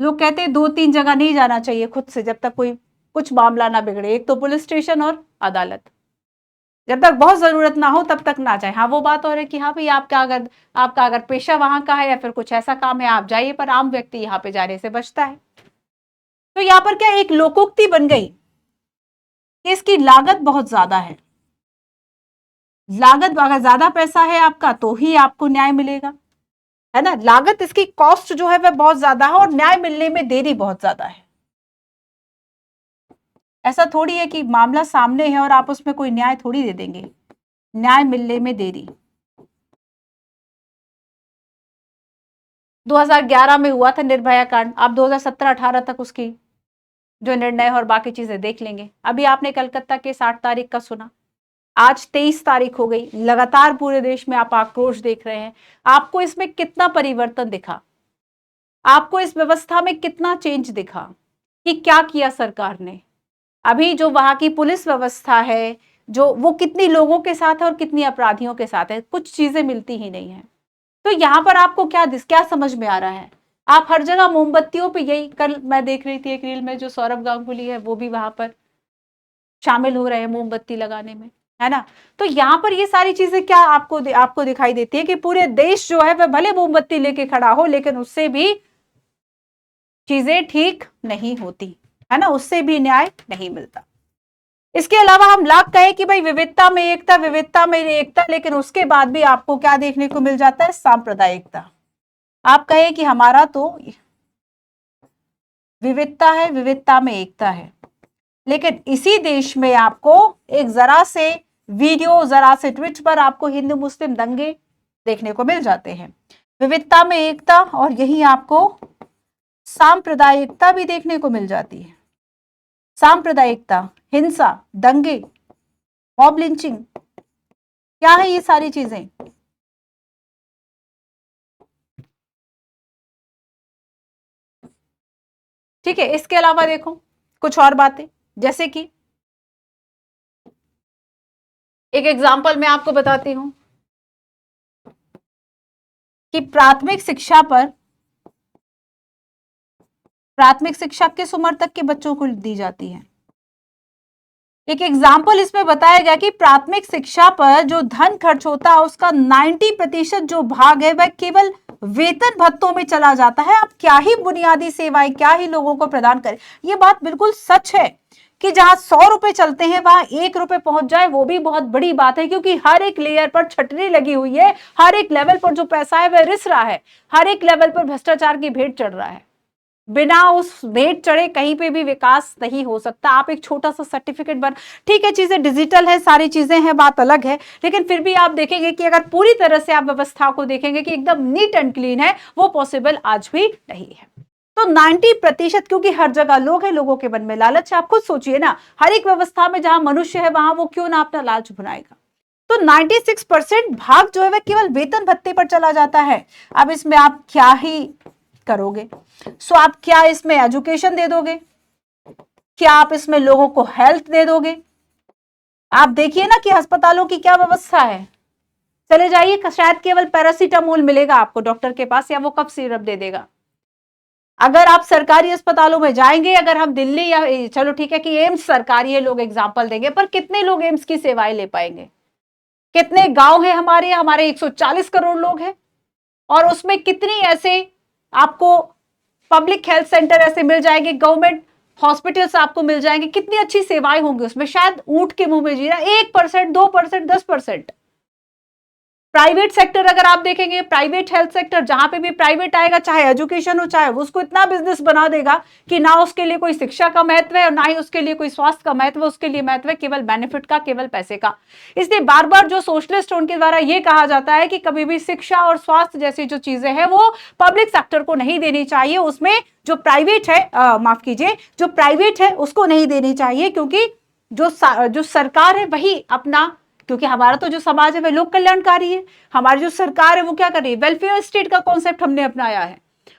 लोग कहते हैं 2-3 जगह नहीं जाना चाहिए खुद से जब तक कोई कुछ मामला ना बिगड़े, एक तो पुलिस स्टेशन और अदालत। जब तक बहुत जरूरत ना हो तब तक ना जाए। हाँ वो बात और है कि हाँ भाई आपका अगर पेशा वहां का है या फिर कुछ ऐसा काम है आप जाइए, पर आम व्यक्ति यहाँ पे जाने से बचता है। तो यहाँ पर क्या एक लोकोक्ति बन गई कि इसकी लागत बहुत ज्यादा है। लागत, अगर ज्यादा पैसा है आपका तो ही आपको न्याय मिलेगा, है ना। लागत, इसकी कॉस्ट जो है वह बहुत ज्यादा है और न्याय मिलने में देरी बहुत ज्यादा है। ऐसा थोड़ी है कि मामला सामने है और आप उसमें कोई न्याय थोड़ी दे देंगे। न्याय मिलने में देरी 2011 में हुआ था निर्भया कांड, आप 2017-18 तक उसकी जो निर्णय और बाकी चीजें देख लेंगे। अभी आपने कलकत्ता के 60 तारीख का सुना, आज 23 तारीख हो गई। लगातार पूरे देश में आप आक्रोश देख रहे हैं। आपको इसमें कितना परिवर्तन दिखा, आपको इस व्यवस्था में कितना चेंज दिखा कि क्या किया सरकार ने। अभी जो वहां की पुलिस व्यवस्था है, जो वो कितनी लोगों के साथ है और कितनी अपराधियों के साथ है, कुछ चीजें मिलती ही नहीं है। तो यहाँ पर आपको क्या समझ में आ रहा है, आप हर जगह मोमबत्तियों पे, यही कल मैं देख रही थी एक रील में, जो सौरभ गांगुली है वो भी वहां पर शामिल हो रहे हैं मोमबत्ती लगाने में, है ना। तो यहाँ पर ये सारी चीजें क्या आपको दिखाई देती है कि पूरे देश जो है वह भले मोमबत्ती लेके खड़ा हो, लेकिन उससे भी चीजें ठीक नहीं होती, है ना, उससे भी न्याय नहीं मिलता। इसके अलावा हम लाख कहे कि भाई विविधता में एकता, विविधता में एकता, लेकिन उसके बाद भी आपको क्या देखने को मिल जाता है, सांप्रदायिकता। आप कहे कि हमारा तो विविधता है, विविधता में एकता है, लेकिन इसी देश में आपको एक जरा से वीडियो, जरा से ट्वीट पर आपको हिंदू मुस्लिम दंगे देखने को मिल जाते हैं। विविधता में एकता और यही आपको सांप्रदायिकता भी देखने को मिल जाती है। सांप्रदायिकता, हिंसा, दंगे, मॉब लिंचिंग, क्या है ये सारी चीजें। ठीक है, इसके अलावा देखो कुछ और बातें, जैसे कि एक एग्जांपल मैं आपको बताती हूं कि प्राथमिक शिक्षा किस उम्र तक के बच्चों को दी जाती है। एक एग्जाम्पल इसमें बताया गया कि प्राथमिक शिक्षा पर जो धन खर्च होता है उसका 90% जो भाग है वह केवल वेतन भत्तों में चला जाता है। आप क्या ही बुनियादी सेवाएं, क्या ही लोगों को प्रदान करें। ये बात बिल्कुल सच है कि जहां 100 रुपए चलते हैं वहां 1 रुपए पहुंच जाए वो भी बहुत बड़ी बात है, क्योंकि हर एक लेयर पर छटनी लगी हुई है, हर एक लेवल पर जो पैसा है वह रिस रहा है, हर एक लेवल पर भ्रष्टाचार की भेंट चढ़ रहा है। बिना उस भेंट चढ़े कहीं पे भी विकास नहीं हो सकता। आप एक छोटा सा सर्टिफिकेट बन, ठीक है चीजें डिजिटल है, सारी चीजें हैं, बात अलग है, लेकिन फिर भी आप देखेंगे कि अगर पूरी तरह से आप व्यवस्था को देखेंगे कि एकदम नीट एंड क्लीन है, वो पॉसिबल आज भी नहीं है। तो 90%, क्योंकि हर जगह लोग हैं, लोगों के मन में लालच है। आप खुद सोचिए ना, हर एक व्यवस्था में जहां मनुष्य है वहां वो क्यों ना अपना लालच भुनाएगा। तो 96% भाग जो है वह केवल वेतन भत्ते पर चला जाता है। अब इसमें आप क्या ही करोगे। सो आप क्या इसमें एजुकेशन दे दोगे, क्या आप इसमें लोगों को हेल्थ दे दोगे। आप देखिए ना कि अस्पतालों की क्या व्यवस्था है। चले जाइए, शायद केवल पैरासीटामोल मिलेगा आपको डॉक्टर के पास, या वो कब सिरप दे देगा। अगर आप सरकारी अस्पतालों में जाएंगे, अगर हम दिल्ली या चलो ठीक है कि एम्स सरकारी है, लोग एग्जाम्पल देंगे, पर कितने लोग एम्स की सेवाएं ले पाएंगे। कितने गांव है हमारे 140 करोड़ लोग हैं, और उसमें कितनी ऐसे आपको पब्लिक हेल्थ सेंटर ऐसे मिल जाएंगे, गवर्नमेंट हॉस्पिटल्स आपको मिल जाएंगे, कितनी अच्छी सेवाएं होंगी उसमें। शायद ऊंट के मुंह में जीरा 1%, 2%, 10%। प्राइवेट सेक्टर अगर आप देखेंगे, प्राइवेट हेल्थ सेक्टर, जहां पे भी प्राइवेट आएगा, चाहे एजुकेशन हो चाहे, उसको इतना बिजनेस बना देगा कि ना उसके लिए कोई शिक्षा का महत्व है और ना ही उसके लिए कोई स्वास्थ्य का महत्व है। उसके लिए महत्व है केवल बेनिफिट का, केवल पैसे का। इसलिए बार बार जो सोशलिस्ट उनके द्वारा यह कहा जाता है कि कभी भी शिक्षा और स्वास्थ्य जैसी जो चीजें हैं वो पब्लिक सेक्टर को नहीं देनी चाहिए, उसमें जो प्राइवेट है, माफ कीजिए, जो प्राइवेट है उसको नहीं देनी चाहिए, क्योंकि जो सरकार है वही अपना, क्योंकि हमारा तो जो समाज है वह लोक कल्याणकारी है, हमारी जो सरकार है वो क्या कर रही है, वेलफेयर स्टेट का कॉन्सेप्ट हमने अपनाया है।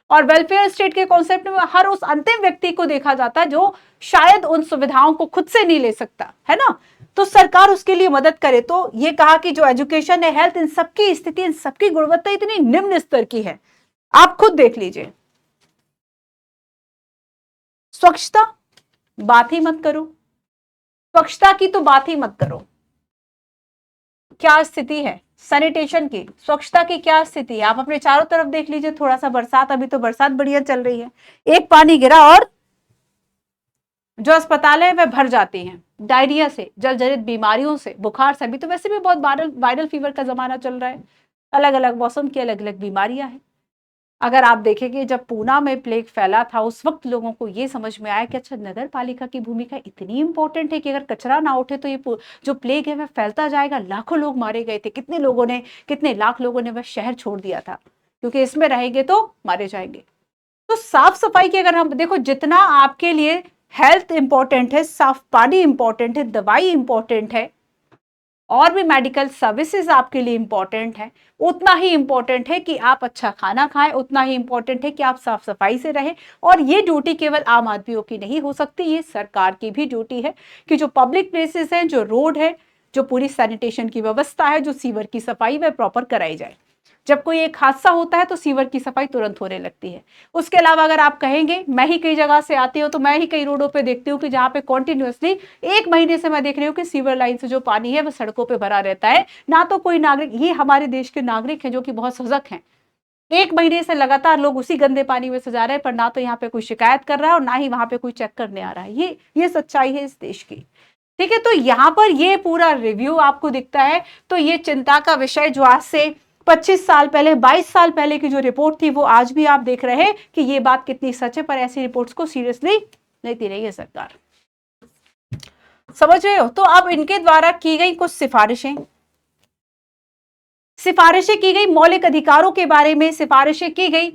और वेलफेयर स्टेट के कॉन्सेप्ट में हर उस अंतिम व्यक्ति को देखा जाता है जो शायद उन सुविधाओं को खुद से नहीं ले सकता है ना, तो सरकार उसके लिए मदद करे। तो ये कहा कि जो एजुकेशन है, हेल्थ, इन सबकी स्थिति, इन सबकी गुणवत्ता इतनी निम्न स्तर की है, आप खुद देख लीजिए। स्वच्छता बात ही मत करो, स्वच्छता की तो बात ही मत करो। क्या स्थिति है सैनिटेशन की, स्वच्छता की क्या स्थिति है, आप अपने चारों तरफ देख लीजिए। थोड़ा सा बरसात, अभी तो बरसात बढ़िया चल रही है, एक पानी गिरा और जो अस्पताल है वह भर जाती हैं डायरिया से, जलजनित बीमारियों से, बुखार से। अभी तो वैसे भी बहुत वायरल फीवर का जमाना चल रहा है, अलग अलग मौसम की अलग अलग बीमारियां हैं। अगर आप देखेंगे जब पूना में प्लेग फैला था, उस वक्त लोगों को ये समझ में आया कि अच्छा, नगर पालिका की भूमिका इतनी इंपॉर्टेंट है कि अगर कचरा ना उठे तो ये जो प्लेग है वह फैलता जाएगा। लाखों लोग मारे गए थे, कितने लाख लोगों ने वह शहर छोड़ दिया था, क्योंकि इसमें रहेंगे तो मारे जाएंगे। तो साफ सफाई की अगर हम देखो, जितना आपके लिए हेल्थ इंपॉर्टेंट है, साफ पानी इंपॉर्टेंट है, दवाई इंपॉर्टेंट है, और भी मेडिकल सर्विसेज आपके लिए इंपॉर्टेंट है, उतना ही इंपॉर्टेंट है कि आप अच्छा खाना खाएं, उतना ही इंपॉर्टेंट है कि आप साफ सफाई से रहें। और ये ड्यूटी केवल आम आदमियों की नहीं हो सकती, ये सरकार की भी ड्यूटी है कि जो पब्लिक प्लेसेस हैं, जो रोड है, जो पूरी सैनिटेशन की व्यवस्था है, जो सीवर की सफाई वह प्रॉपर कराई जाए। जब कोई एक हादसा होता है तो सीवर की सफाई तुरंत होने लगती है। उसके अलावा अगर आप कहेंगे, मैं ही कई जगह से आती हूँ तो मैं ही कई रोडों पे देखती हूँ कि जहाँ पे कॉन्टिन्यूसली 1 महीने से मैं देख रही हूँ कि सीवर लाइन से जो पानी है वो सड़कों पे भरा रहता है। ना तो कोई नागरिक, ये हमारे देश के नागरिक हैं जो कि बहुत सजग हैं, 1 महीने से लगातार लोग उसी गंदे पानी में से जा रहे हैं, पर ना तो यहाँ पे कोई शिकायत कर रहा है और ना ही वहां पे कोई चेक करने आ रहा है। ये सच्चाई है इस देश की। ठीक है, तो यहाँ पर ये पूरा रिव्यू आपको दिखता है। तो ये चिंता का विषय जो आज से 25 साल पहले, 22 साल पहले की जो रिपोर्ट थी, वो आज भी आप देख रहे हैं कि ये बात कितनी सच है, पर ऐसी रिपोर्ट्स को सीरियसली लेती रही है सरकार। समझ रहे हो? तो अब इनके द्वारा की गई कुछ सिफारिशें की गई मौलिक अधिकारों के बारे में, सिफारिशें की गई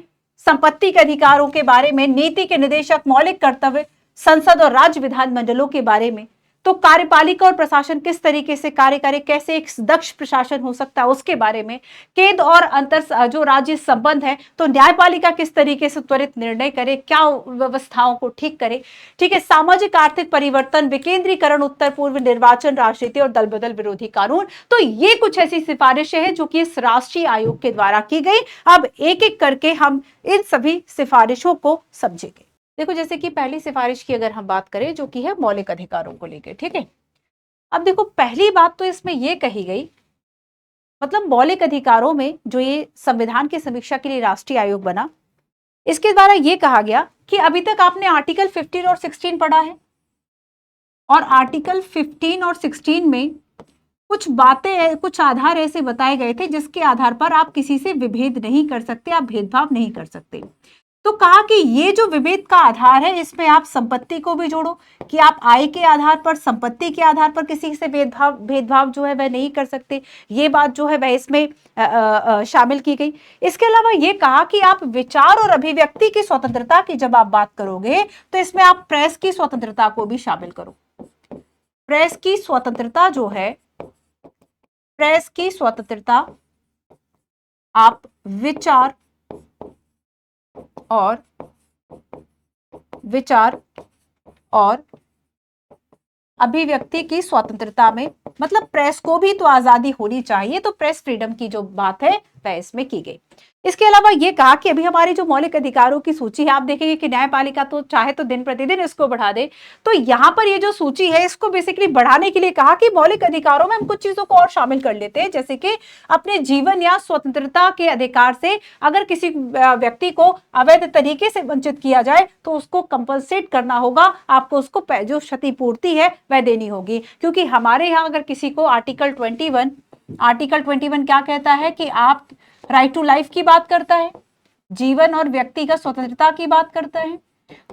संपत्ति के अधिकारों के बारे में, नीति के निर्देशक मौलिक कर्तव्य, संसद और राज्य विधानमंडलों के बारे में। तो कार्यपालिका और प्रशासन किस तरीके से कार्य करे, कैसे एक दक्ष प्रशासन हो सकता है, उसके बारे में। केंद्र और अंतर जो राज्य संबंध है, तो न्यायपालिका किस तरीके से त्वरित निर्णय करे, क्या व्यवस्थाओं को ठीक करे। ठीक है, सामाजिक आर्थिक परिवर्तन, विकेंद्रीकरण, उत्तर पूर्व निर्वाचन, राजनीति और दल बदल विरोधी कानून। तो ये कुछ ऐसी सिफारिशें हैं जो कि इस राष्ट्रीय आयोग के द्वारा की गई। अब एक एक करके हम इन सभी सिफारिशों को समझेंगे। देखो, जैसे कि पहली सिफारिश की अगर हम बात करें, जो कि है मौलिक अधिकारों को लेकर। ठीक है, अब देखो, पहली बात तो इसमें यह कही गई, मतलब मौलिक अधिकारों में जो ये संविधान की समीक्षा के लिए राष्ट्रीय आयोग बना, इसके द्वारा यह कहा गया कि अभी तक आपने आर्टिकल 15 और 16 पढ़ा है, और आर्टिकल 15 और 16 में कुछ बातें, कुछ आधार ऐसे बताए गए थे जिसके आधार पर आप किसी से विभेद नहीं कर सकते, आप भेदभाव नहीं कर सकते। तो कहा कि ये जो विभेद का आधार है, इसमें आप संपत्ति को भी जोड़ो, कि आप आय के आधार पर, संपत्ति के आधार पर किसी से भेदभाव जो है वह नहीं कर सकते। ये बात जो है वह इसमें शामिल की गई। इसके अलावा ये कहा कि आप विचार और अभिव्यक्ति की स्वतंत्रता की जब आप बात करोगे, तो इसमें आप प्रेस की स्वतंत्रता को भी शामिल करो। प्रेस की स्वतंत्रता जो है, प्रेस की स्वतंत्रता, आप विचार और अभिव्यक्ति की स्वतंत्रता में, मतलब प्रेस को भी तो आजादी होनी चाहिए, तो प्रेस फ्रीडम की जो बात है वह इसमें की गई। इसके अलावा यह कहा कि अभी हमारी जो मौलिक अधिकारों की सूची है, आप देखेंगे कि न्यायपालिका तो चाहे तो दिन प्रतिदिन इसको बढ़ा दे, तो यहां पर ये जो सूची है इसको बेसिकली बढ़ाने के लिए कहा कि मौलिक अधिकारों में हम कुछ चीजों को और शामिल कर लेते हैं, जैसे कि अपने जीवन या स्वतंत्रता के अधिकार से अगर किसी व्यक्ति को अवैध तरीके से वंचित किया जाए तो उसको कंपनसेट करना होगा, आपको उसको जो क्षतिपूर्ति है वह देनी होगी। क्योंकि हमारे यहाँ अगर किसी को आर्टिकल 21 क्या कहता है कि आप राइट टू लाइफ की बात करता है, जीवन और व्यक्तिगत स्वतंत्रता की बात करता है।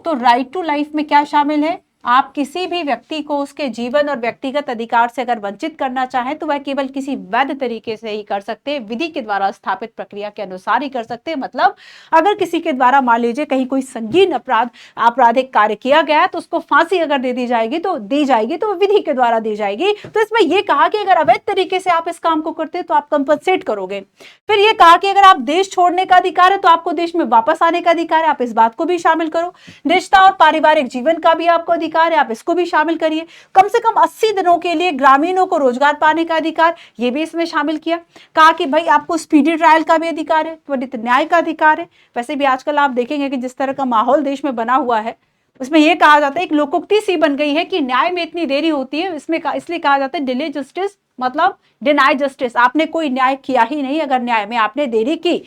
तो राइट टू लाइफ में क्या शामिल है, आप किसी भी व्यक्ति को उसके जीवन और व्यक्तिगत अधिकार से अगर वंचित करना चाहें तो वह केवल किसी वैध तरीके से ही कर सकते हैं, विधि के द्वारा स्थापित प्रक्रिया के अनुसार ही कर सकते हैं। मतलब अगर किसी के द्वारा मान लीजिए कहीं कोई संगीन आपराधिक कार्य किया गया तो उसको फांसी अगर दे दी जाएगी तो विधि के द्वारा दी जाएगी। तो इसमें यह कहा कि अगर अवैध तरीके से आप इस काम को करते हैं तो आप कंपनसेट करोगे। फिर यह कहा कि अगर आप देश छोड़ने का अधिकार है तो आपको देश में वापस आने का अधिकार है, आप इस बात को भी शामिल करो। निजता और पारिवारिक जीवन का भी आपको अधिकार है, आप इसको भी शामिल करिए। कम से कम 80 दिनों के लिए ग्रामीणों को रोजगार पाने का अधिकार, ये भी इसमें शामिल किया। कहा कि भाई आपको स्पीडी ट्रायल का भी अधिकार है, त्वरित न्याय का अधिकार है। वैसे भी आजकल आप देखेंगे कि जिस तरह का माहौल देश में बना हुआ है उसमें यह कहा जाता है, एक लोकोक्ति सी बन गई है कि न्याय में इतनी देरी होती है, इसमें इसलिए कहा जाता है डिले जस्टिस, मतलब डिनाई जस्टिस। आपने कोई न्याय किया ही नहीं अगर न्याय में आपने देरी की।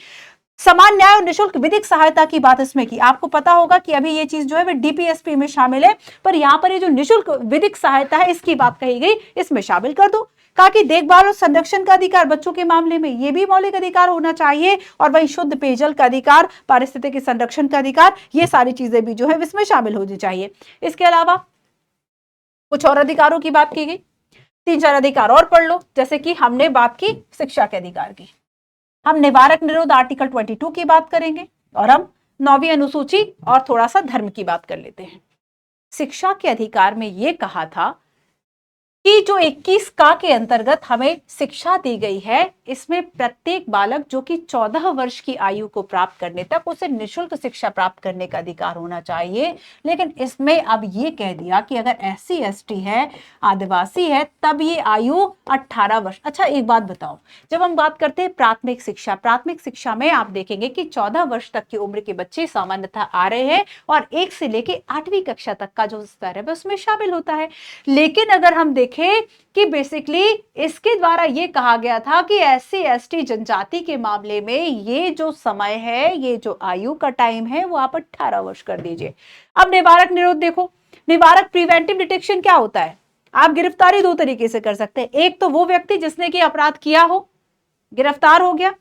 समान न्याय और निःशुल्क विधिक सहायता की बात इसमें की। आपको पता होगा कि अभी ये चीज जो है वो डीपीएसपी में शामिल है, पर यहाँ पर ये जो निःशुल्क विधिक सहायता है इसकी बात कही गई, इसमें शामिल कर दो। कहा कि देखभाल और संरक्षण का अधिकार बच्चों के मामले में ये भी मौलिक अधिकार होना चाहिए, और वही शुद्ध पेयजल का अधिकार, पारिस्थितिकी संरक्षण का अधिकार, ये सारी चीजें भी जो है इसमें शामिल होनी चाहिए। इसके अलावा कुछ और अधिकारों की बात की गई, 3-4 अधिकार और पढ़ लो। जैसे कि हमने बात की शिक्षा के अधिकार की, हम निवारक निरोध आर्टिकल 22 की बात करेंगे, और हम 9वीं अनुसूची और थोड़ा सा धर्म की बात कर लेते हैं। शिक्षा के अधिकार में यह कहा था कि जो 21 का के अंतर्गत हमें शिक्षा दी गई है, इसमें प्रत्येक बालक जो कि 14 वर्ष की आयु को प्राप्त करने तक उसे निःशुल्क शिक्षा प्राप्त करने का अधिकार होना चाहिए। लेकिन इसमें अब ये कह दिया कि अगर SC ST है, आदिवासी है, तब ये आयु 18 वर्ष। अच्छा एक बात बताओ, जब हम बात करते हैं प्राथमिक शिक्षा में आप देखेंगे कि 14 वर्ष तक की उम्र के बच्चे सामान्यतः आ रहे हैं, और 1 से लेके 8वीं कक्षा तक का जो स्तर है उसमें शामिल होता है। लेकिन अगर हम देखें कि बेसिकली इसके द्वारा यह कहा गया था कि SC ST जनजाति के मामले में ये जो समय है, ये जो आयु का टाइम है, वो आप 18 वर्ष कर दीजिए। अब निवारक निरोध देखो, निवारक प्रिवेंटिव डिटेक्शन क्या होता है? आप गिरफ्तारी 2 तरीके से कर सकते हैं। एक तो वो व्यक्ति जिसने कि अपराध किया हो, गिरफ्तार हो गया।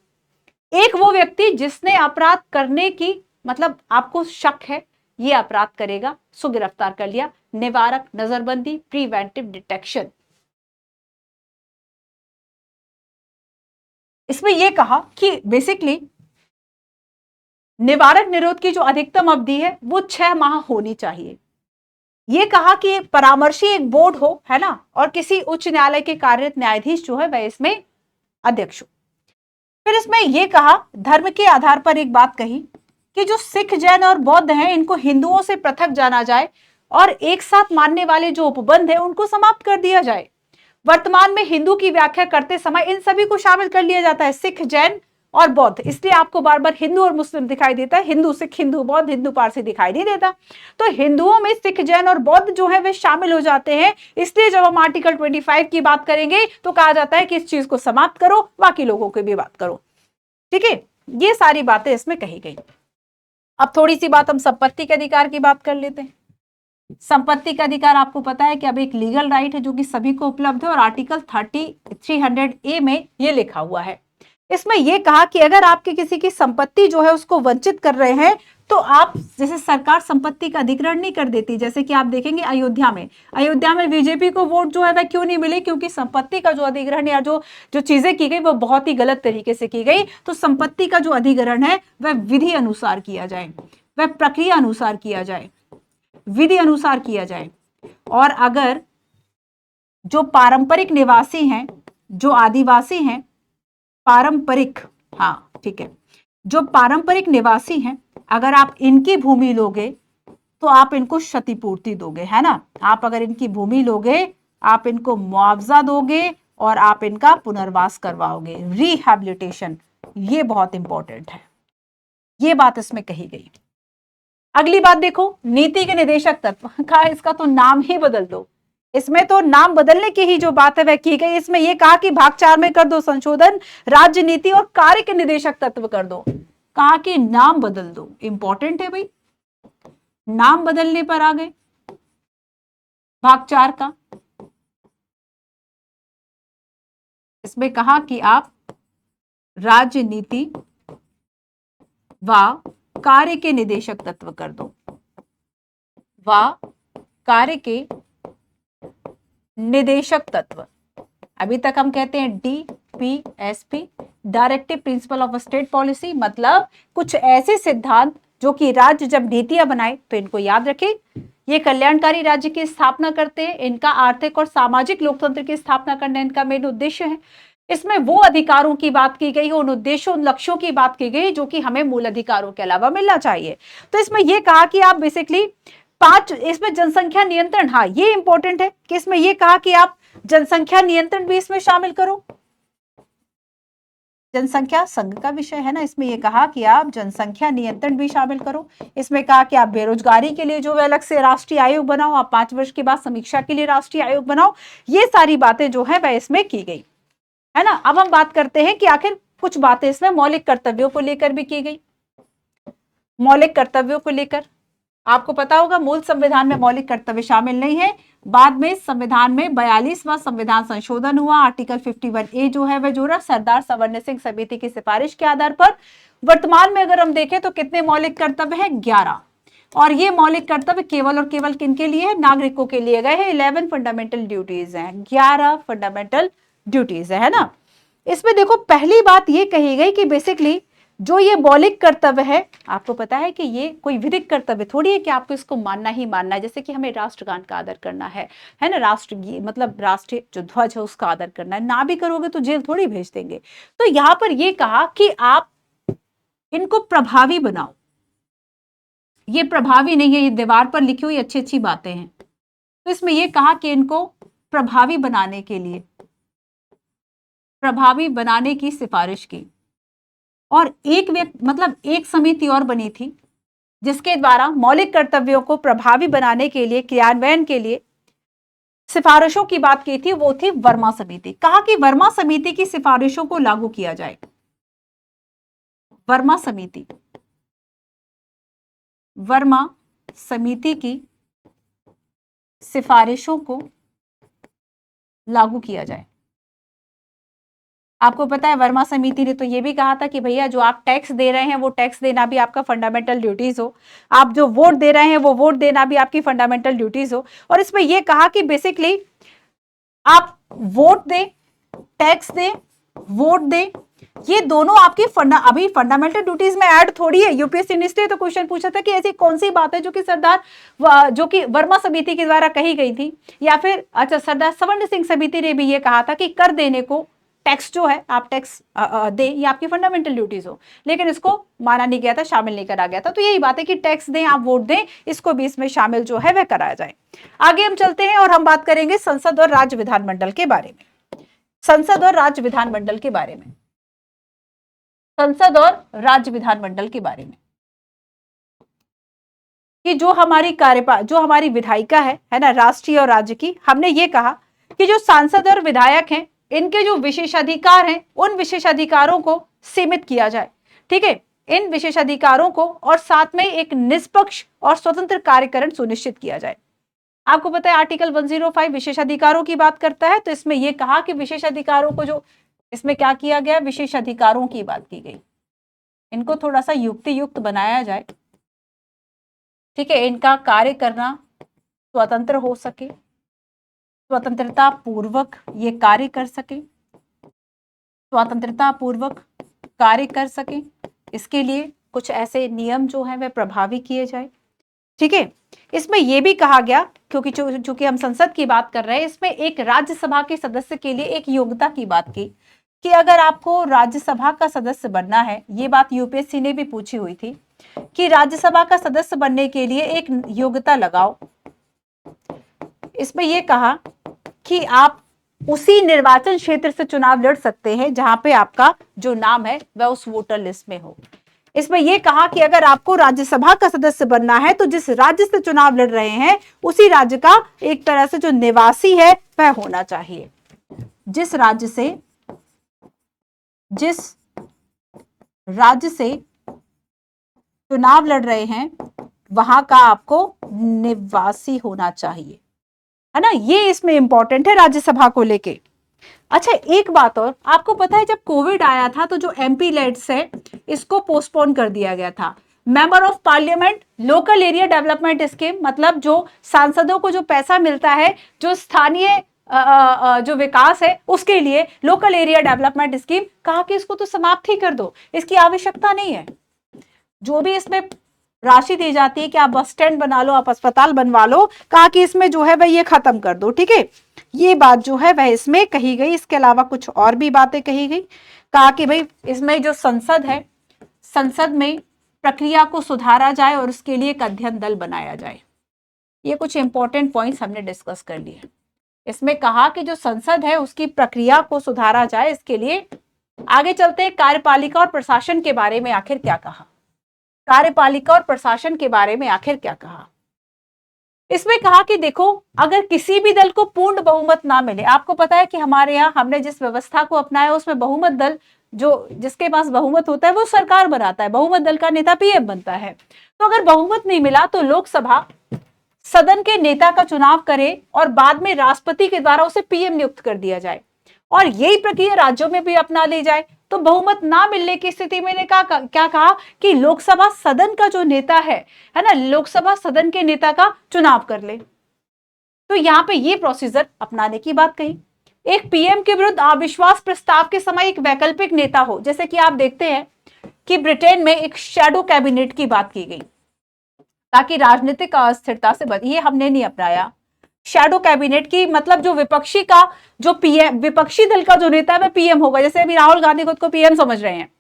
एक वो व्यक्ति जिसने अपराध करने की, मतलब आपको शक है ये अपराध करेगा, सो गिरफ्तार कर लिया। निवारक, नजरबंदी, प्रिवेंटिव डिटेक्शन। इसमें यह कहा कि बेसिकली निवारक निरोध की जो अधिकतम अवधि है वो 6 माह होनी चाहिए। यह कहा कि परामर्शी एक बोर्ड हो, है ना, और किसी उच्च न्यायालय के कार्यरत न्यायाधीश जो है वह इसमें अध्यक्ष हो। फिर इसमें यह कहा, धर्म के आधार पर एक बात कही कि जो सिख, जैन और बौद्ध हैं इनको हिंदुओं से पृथक जाना जाए, और एक साथ मानने वाले जो उपबंध है उनको समाप्त कर दिया जाए। वर्तमान में हिंदू की व्याख्या करते समय इन सभी को शामिल कर लिया जाता है, सिख, जैन और बौद्ध। इसलिए आपको बार बार हिंदू और मुस्लिम दिखाई देता है, हिंदू सिख, हिंदू बौद्ध, हिंदू पारसी दिखाई नहीं देता। तो हिंदुओं में सिख, जैन और बौद्ध जो है वे शामिल हो जाते हैं। इसलिए जब हम आर्टिकल 25 की बात करेंगे तो कहा जाता है कि इस चीज को समाप्त करो, बाकी लोगों की भी बात करो। ठीक है, ये सारी बातें इसमें कही गई। अब थोड़ी सी बात हम संपत्ति के अधिकार की बात कर लेते हैं। संपत्ति का अधिकार आपको पता है कि अब एक लीगल राइट है जो कि सभी को उपलब्ध है, और आर्टिकल 300A में ये लिखा हुआ है। इसमें यह कहा कि अगर आपके किसी की संपत्ति जो है उसको वंचित कर रहे हैं तो आप, जैसे सरकार संपत्ति का अधिग्रहण नहीं कर देती, जैसे कि आप देखेंगे अयोध्या में बीजेपी को वोट जो है वह क्यों नहीं मिले, क्योंकि संपत्ति का जो अधिग्रहण या जो चीजें की गई वो बहुत ही गलत तरीके से की गई। तो संपत्ति का जो अधिग्रहण है वह विधि अनुसार किया जाए, वह प्रक्रिया अनुसार किया जाए, विधि अनुसार किया जाए। और अगर जो पारंपरिक निवासी हैं, जो आदिवासी हैं, पारंपरिक, हाँ ठीक है, जो पारंपरिक निवासी हैं, अगर आप इनकी भूमि लोगे तो आप इनको क्षतिपूर्ति दोगे, है ना। आप अगर इनकी भूमि लोगे, आप इनको मुआवजा दोगे और आप इनका पुनर्वास करवाओगे, रिहैबिलिटेशन। ये बहुत इंपॉर्टेंट है, ये बात इसमें कही गई। अगली बात देखो, नीति के निदेशक तत्व का, इसका तो नाम ही बदल दो। इसमें तो नाम बदलने की ही जो बात है वह की गई। इसमें यह कहा कि भाग 4 में कर दो संशोधन, राज्य नीति और कार्य के निदेशक तत्व कर दो। कहा कि नाम बदल दो, इंपॉर्टेंट है भाई, नाम बदलने पर आ गए भाग 4 का। इसमें कहा कि आप राज्य नीति व कार्य के निदेशक तत्व कर दो, व कार्य के निदेशक तत्व, अभी तक हम कहते हैं DPSP, directive principle of state policy, मतलब कुछ ऐसे सिद्धांत जो कि राज्य जब नीतियां बनाए तो इनको याद रखें। ये कल्याणकारी राज्य की स्थापना करते हैं, इनका आर्थिक और सामाजिक लोकतंत्र की स्थापना करना इनका मेन उद्देश्य है। इसमें वो अधिकारों की बात की गई, उन उद्देश्यों उन लक्ष्यों की बात की गई जो कि हमें मूल अधिकारों के अलावा मिलना चाहिए। तो इसमें यह कहा कि आप बेसिकली 5, इसमें जनसंख्या नियंत्रण, हाँ ये इंपॉर्टेंट है कि इसमें यह कहा कि आप जनसंख्या नियंत्रण भी इसमें शामिल करो। जनसंख्या संघ का विषय है ना, इसमें यह कहा कि आप जनसंख्या नियंत्रण भी शामिल करो। इसमें कहा कि आप बेरोजगारी के लिए जो है अलग से राष्ट्रीय आयोग बनाओ, आप 5 वर्ष के बाद समीक्षा के लिए राष्ट्रीय आयोग बनाओ। ये सारी बातें जो है वह इसमें की गई है ना। अब हम बात करते हैं कि आखिर कुछ बातें इसमें मौलिक कर्तव्यों को लेकर भी की गई। मौलिक कर्तव्यों को लेकर आपको पता होगा मूल संविधान में मौलिक कर्तव्य शामिल नहीं है। बाद में संविधान में 42वां संविधान संशोधन हुआ, आर्टिकल 51A जो है वह जोड़ा सरदार सवर्ण सिंह समिति की सिफारिश के आधार पर। वर्तमान में अगर हम देखें तो कितने मौलिक कर्तव्य हैं? 11। और ये मौलिक कर्तव्य केवल और केवल किनके लिए है? नागरिकों के लिए गए हैं। 11 फंडामेंटल ड्यूटीज हैं, 11 फंडामेंटल ड्यूटीज है ना। इसमें देखो पहली बात ये कही गई कि बेसिकली जो ये मौलिक कर्तव्य है, आपको पता है कि ये कोई विधिक कर्तव्य थोड़ी है कि आपको इसको मानना ही मानना है। जैसे कि हमें राष्ट्रगान का आदर करना है ना, राष्ट्र मतलब राष्ट्रीय जो ध्वज है उसका आदर करना है, ना भी करोगे तो जेल थोड़ी भेज देंगे। तो यहां पर ये कहा कि आप इनको प्रभावी बनाओ। ये प्रभावी नहीं है, ये दीवार पर लिखी हुई अच्छी अच्छी बातें हैं। तो इसमें यह कहा कि इनको प्रभावी बनाने के लिए, प्रभावी बनाने की सिफारिश की। और एक समिति और बनी थी जिसके द्वारा मौलिक कर्तव्यों को प्रभावी बनाने के लिए, क्रियान्वयन के लिए सिफारिशों की बात की थी, वो थी वर्मा समिति। कहा कि वर्मा समिति की सिफारिशों को लागू किया जाए। वर्मा समिति की सिफारिशों को लागू किया जाए। आपको पता है वर्मा समिति ने तो ये भी कहा था कि भैया जो आप टैक्स दे रहे हैं वो टैक्स देना भी आपका फंडामेंटल ड्यूटीज हो, आप जो वोट दे रहे हैं वो वोट देना भी आपकी फंडामेंटल ड्यूटीज हो। और इसमें यह कहा कि बेसिकली आप वोट दें, टैक्स दें, वोट दें, ये दोनों आपकी अभी फंडामेंटल ड्यूटीज में ऐड थोड़ी है। यूपीएससी ने इसलिए तो क्वेश्चन पूछा था कि ऐसी कौन सी बात है जो कि वर्मा समिति के द्वारा कही गई थी, या फिर अच्छा सरदार सवर्ण सिंह समिति ने भी ये कहा था कि कर देने को, टैक्स जो है आप टैक्स दे, ये आपकी फंडामेंटल ड्यूटीज हो, लेकिन इसको माना नहीं गया था, शामिल नहीं करा गया था। तो यही बात है कि टैक्स दें, आप वोट दें, इसको भी इसमें शामिल जो है वह कराया जाए। आगे हम चलते हैं और हम बात करेंगे संसद और राज्य विधानमंडल के बारे में। संसद और राज्य विधानमंडल के बारे में, संसद और राज्य विधानमंडल के बारे में कि जो हमारी विधायिका है ना, राष्ट्रीय और राज्य की, हमने ये कहा कि जो सांसद और विधायक हैं इनके जो विशेषाधिकार हैं उन विशेषाधिकारों को सीमित किया जाए। ठीक है, इन विशेषाधिकारों को, और साथ में एक निष्पक्ष और स्वतंत्र कार्यकरण सुनिश्चित किया जाए। आपको पता है आर्टिकल 105 विशेषाधिकारों की बात करता है। तो इसमें यह कहा कि विशेषाधिकारों को जो इसमें क्या किया गया, विशेषाधिकारों की बात की गई, इनको थोड़ा सा युक्ति युक्त बनाया जाए। ठीक है, इनका कार्य करना स्वतंत्र हो सके, स्वतंत्रता पूर्वक ये कार्य कर सके, स्वतंत्रता पूर्वक कार्य कर सके, इसके लिए कुछ ऐसे नियम जो है वह प्रभावी किए जाए। ठीक है, इसमें यह भी कहा गया, क्योंकि चूंकि हम संसद की बात कर रहे हैं, इसमें एक राज्यसभा के सदस्य के लिए एक योग्यता की बात की कि अगर आपको राज्यसभा का सदस्य बनना है, ये बात यूपीएससी ने भी पूछी हुई थी कि राज्यसभा का सदस्य बनने के लिए एक योग्यता लगाओ। इसमें यह कहा कि आप उसी निर्वाचन क्षेत्र से चुनाव लड़ सकते हैं जहां पे आपका जो नाम है वह उस वोटर लिस्ट में हो। इसमें यह कहा कि अगर आपको राज्यसभा का सदस्य बनना है तो जिस राज्य से चुनाव लड़ रहे हैं उसी राज्य का एक तरह से जो निवासी है वह होना चाहिए। जिस राज्य से चुनाव लड़ रहे हैं वहां का आपको निवासी होना चाहिए, है ना। ये इसमें इंपॉर्टेंट है राज्यसभा को लेके। अच्छा, एक बात और, आपको पता है जब कोविड आया था तो जो एमपी लेट्स है इसको पोस्टपोन कर दिया गया था। Member of parliament local area development scheme, मतलब जो सांसदों को जो पैसा मिलता है जो स्थानीय जो विकास है उसके लिए, लोकल एरिया डेवलपमेंट स्कीम, कहा कि इसको तो समाप्त ही कर दो, इसकी आवश्यकता नहीं है। जो भी इसमें राशि दी जाती है कि आप बस स्टैंड बना लो, आप अस्पताल बनवा लो, कहा कि इसमें जो है वह ये खत्म कर दो। ठीक है, ये बात जो है वह इसमें कही गई। इसके अलावा कुछ और भी बातें कही गई। कहा कि भाई इसमें जो संसद है, संसद में प्रक्रिया को सुधारा जाए और उसके लिए एक अध्ययन दल बनाया जाए। ये कुछ इंपॉर्टेंट पॉइंट्स हमने डिस्कस कर लिए। इसमें कहा कि जो संसद है उसकी प्रक्रिया को सुधारा जाए, इसके लिए। आगे चलते हैं, कार्यपालिका और प्रशासन के बारे में आखिर क्या कहा। कार्यपालिका और प्रशासन के बारे में आखिर क्या कहा। इसमें कहा कि देखो, अगर किसी भी दल को पूर्ण बहुमत ना मिले, आपको पता है कि हमारे यहाँ हमने जिस व्यवस्था को अपनाया उसमें बहुमत दल, जो जिसके पास बहुमत होता है वो सरकार बनाता है, बहुमत दल का नेता पीएम बनता है। तो अगर बहुमत नहीं मिला तो लोकसभा सदन के नेता का चुनाव करे और बाद में राष्ट्रपति के द्वारा उसे पीएम नियुक्त कर दिया जाए, और यही प्रक्रिया राज्यों में भी अपना ली जाए। तो बहुमत ना मिलने की स्थिति में ने क्या कहा कि लोकसभा सदन का जो नेता है ना, लोकसभा सदन के नेता का चुनाव कर ले। तो यहाँ पे ये प्रोसीजर अपनाने की बात कही। एक पीएम के विरुद्ध अविश्वास प्रस्ताव के समय एक वैकल्पिक नेता हो, जैसे कि आप देखते हैं कि ब्रिटेन में एक शैडो कैबिनेट की बात की गई ताकि राजनीतिक अस्थिरता से बच। ये हमने नहीं अपनाया शैडो कैबिनेट की, मतलब जो विपक्षी का जो पीएम, विपक्षी दल का जो नेता है वह पीएम होगा, जैसे अभी राहुल गांधी खुद को पीएम समझ रहे हैं।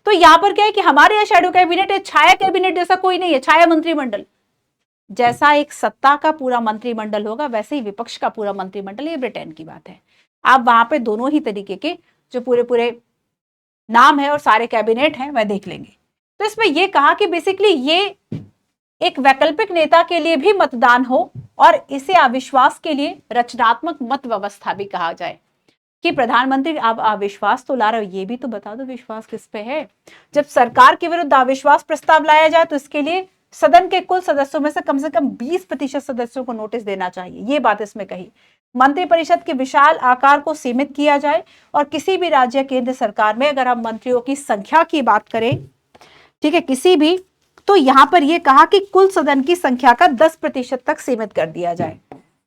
तो यहां पर क्या है कि हमारे यहाँ शैडो कैबिनेट है, छाया कैबिनेट जैसा कोई नहीं है। छाया मंत्रिमंडल जैसा एक सत्ता का पूरा मंत्रिमंडल होगा वैसे ही विपक्ष का पूरा मंत्रिमंडल, ये ब्रिटेन की बात है। आप वहां पे दोनों ही तरीके के जो पूरे नाम है और सारे कैबिनेट हैं वह देख लेंगे। तो इसमें यह कहा कि बेसिकली ये एक वैकल्पिक नेता के लिए भी मतदान हो और इसे अविश्वास के लिए रचनात्मक मत व्यवस्था भी कहा जाए कि प्रधानमंत्री आप अविश्वास तो ला रहे हो, ये भी तो बता दो विश्वास किस पे है। जब सरकार के विरुद्ध अविश्वास प्रस्ताव लाया जाए तो इसके लिए सदन के कुल सदस्यों में से कम 20% सदस्यों को नोटिस देना चाहिए, ये बात इसमें कही। मंत्रिपरिषद के विशाल आकार को सीमित किया जाए और किसी भी राज्य केंद्र सरकार में अगर हम मंत्रियों की संख्या की बात करें, ठीक है, किसी भी, तो यहां पर यह कहा कि कुल सदन की संख्या का 10% तक सीमित कर दिया जाए।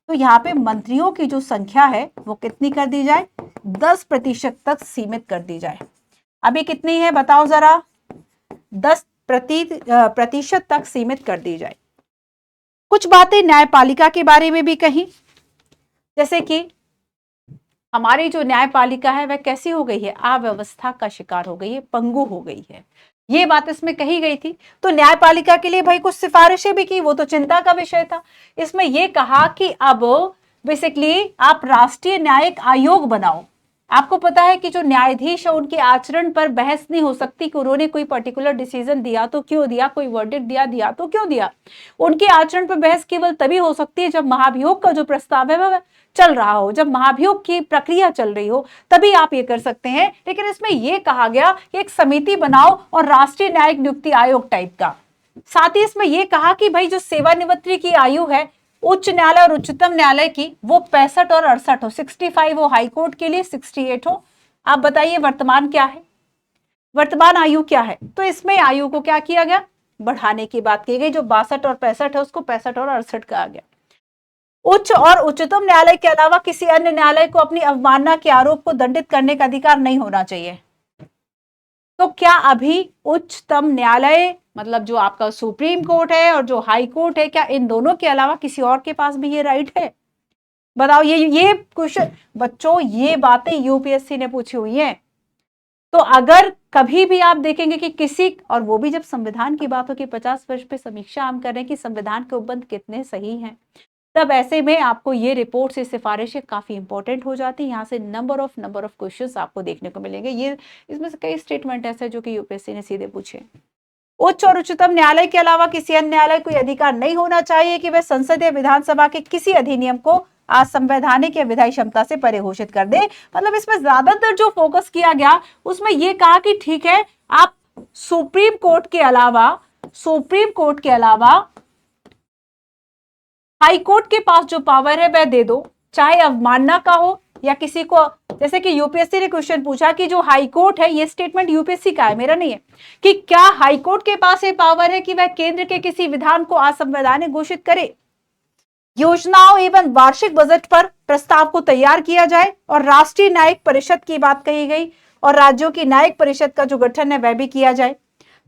तो यहाँ पे मंत्रियों की जो संख्या है वो कितनी कर दी जाए, 10% तक सीमित कर दी जाए। अभी कितनी है बताओ जरा, 10% तक सीमित कर दी जाए। कुछ बातें न्यायपालिका के बारे में भी कही, जैसे कि हमारी जो न्यायपालिका है वह कैसी हो गई है, अव्यवस्था का शिकार हो गई है, पंगु हो गई है, ये बात इसमें कही गई थी। तो न्यायपालिका के लिए भाई कुछ सिफारिशें भी की, वो तो चिंता का विषय था। इसमें यह कहा कि अब बेसिकली आप राष्ट्रीय न्यायिक आयोग बनाओ। आपको पता है कि जो न्यायाधीश है उनके आचरण पर बहस नहीं हो सकती कि उन्होंने कोई पर्टिकुलर डिसीजन दिया तो क्यों दिया, कोई वर्डिक्ट दिया तो क्यों दिया। उनके आचरण पर बहस केवल तभी हो सकती है जब महाभियोग का जो प्रस्ताव है वह चल रहा हो, जब महाभियोग की प्रक्रिया चल रही हो, तभी आप ये कर सकते हैं। लेकिन इसमें यह कहा गया कि एक समिति बनाओ और राष्ट्रीय न्यायिक नियुक्ति आयोग टाइप का। साथ ही इसमें यह कहा कि भाई जो सेवानिवृत्ति की आयु है उच्च न्यायालय और उच्चतम न्यायालय की वो 65 और 68 हो, 65 हो हाई कोर्ट के लिए, 68 हो। आप बताइए वर्तमान क्या है, वर्तमान आयु क्या है। तो इसमें आयु को क्या किया गया, बढ़ाने की बात की गई। जो 62 और 65 है उसको 65 और 68 कहा गया। उच्च और उच्चतम न्यायालय के अलावा किसी अन्य न्यायालय को अपनी अवमानना के आरोप को दंडित करने का अधिकार नहीं होना चाहिए। तो क्या अभी उच्चतम न्यायालय मतलब जो आपका सुप्रीम कोर्ट है और जो हाई कोर्ट है, क्या इन दोनों के अलावा किसी और के पास भी ये राइट है? बताओ। ये क्वेश्चन बच्चों, ये बातें यूपीएससी ने पूछी हुई हैं। तो अगर कभी भी आप देखेंगे कि किसी, और वो भी जब संविधान की बात हो कि 50 वर्ष पे समीक्षा हम कर रहे हैं कि संविधान के उपबंध कितने सही हैं, तब ऐसे में आपको ये रिपोर्ट से सिफारिशें काफी इंपॉर्टेंट हो जाती है। यहाँ से नंबर ऑफ क्वेश्चंस आपको देखने को मिलेंगे। ये इसमें से कई स्टेटमेंट ऐसे जो कि यूपीएससी ने सीधे पूछे। उच्च और उच्चतम न्यायालय के अलावा किसी अन्य न्यायालय को अधिकार नहीं होना चाहिए कि वह संसद या विधानसभा के किसी अधिनियम को असंवैधानिक या विधायी क्षमता से परे घोषित कर दे। मतलब इसमें ज्यादातर जो फोकस किया गया उसमें यह कहा कि ठीक है, आप सुप्रीम कोर्ट के अलावा हाई कोर्ट के पास जो पावर है वह दे दो, चाहे अवमानना का हो या किसी को जैसे कि यूपीएससी ने क्वेश्चन पूछा कि जो हाई कोर्ट है, ये स्टेटमेंट यूपीएससी का है, मेरा नहीं है, कि क्या हाई कोर्ट के पास ये पावर है कि वह केंद्र के किसी विधान को असंवैधानिक घोषित करे, योजनाओं एवं वार्षिक बजट पर प्रस्ताव को तैयार किया जाए, और राष्ट्रीय न्यायिक परिषद की बात कही गई, और राज्यों की न्यायिक परिषद का जो गठन है वह भी किया जाए।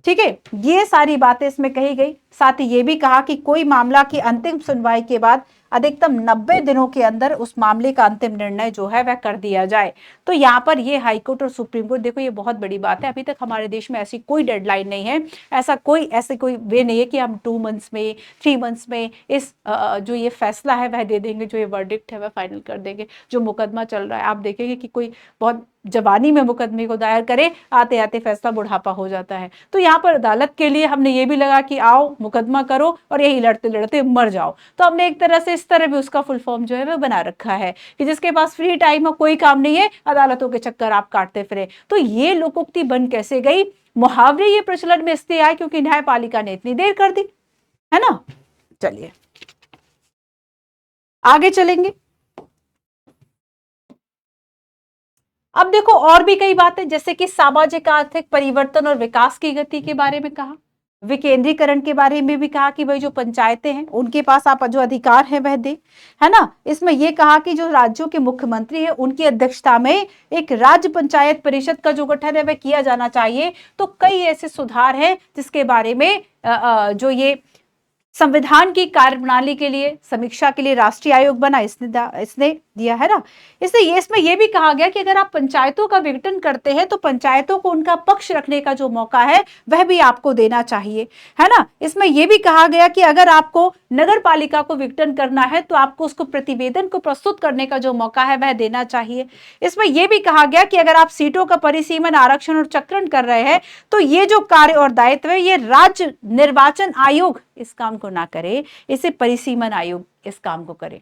ठीक है, ये सारी बातें इसमें कही गई। साथ ही ये भी कहा कि कोई मामला की अंतिम सुनवाई के बाद अधिकतम 90 दिनों के अंदर उस मामले का अंतिम निर्णय जो है वह कर दिया जाए। तो यहाँ पर ये हाईकोर्ट और सुप्रीम कोर्ट, देखो ये बहुत बड़ी बात है, अभी तक हमारे देश में ऐसी कोई डेडलाइन नहीं है, ऐसे कोई वे नहीं है कि हम 2 मंथ्स में 3 मंथ्स में इस जो ये फैसला है वह दे देंगे, जो ये वर्डिक्ट है वह फाइनल कर देंगे। जो मुकदमा चल रहा है आप देखेंगे कि कोई बहुत जवानी में मुकदमे को दायर करे, आते आते फैसला बुढ़ापा हो जाता है। तो यहाँ पर अदालत के लिए हमने ये भी लगा कि आओ मुकदमा करो और यही लड़ते लड़ते मर जाओ। तो हमने एक तरह से इस तरह भी उसका फुल फॉर्म जो है वह बना रखा है कि जिसके पास फ्री टाइम हो, कोई काम नहीं है, अदालतों के चक्कर आप काटते फिरे। तो ये लोकोक्ति बन कैसे गई, मुहावरे ये प्रचलन में इसलिए आए क्योंकि न्यायपालिका ने इतनी देर कर दी, है ना। चलिए आगे चलेंगे। अब देखो और भी कई बातें, जैसे कि सामाजिक आर्थिक परिवर्तन और विकास की गति के बारे में कहा, विकेंद्रीकरण के बारे में भी कहा कि भाई जो पंचायतें हैं उनके पास आप जो अधिकार है वह दे, है ना। इसमें यह कहा कि जो राज्यों के मुख्यमंत्री है उनकी अध्यक्षता में एक राज्य पंचायत परिषद का जो गठन है वह किया जाना चाहिए। तो कई ऐसे सुधार हैं जिसके बारे में जो ये संविधान की कार्यप्रणाली के लिए समीक्षा के लिए राष्ट्रीय आयोग बना, इसने दिया है ना। इसमें यह भी कहा गया कि अगर आप पंचायतों का विघटन करते हैं तो पंचायतों को उनका पक्ष रखने का जो मौका है वह भी आपको देना चाहिए, है ना। इसमें यह भी कहा गया कि अगर आपको नगर पालिका को विघटन करना है तो आपको उसको प्रतिवेदन को प्रस्तुत करने का जो मौका है वह देना चाहिए। इसमें यह भी कहा गया कि अगर आप सीटों का परिसीमन, आरक्षण और चक्रण कर रहे हैं तो ये जो कार्य और दायित्व है ये राज्य निर्वाचन आयोग इस काम को ना करे, इसे परिसीमन आयोग इस काम को करे।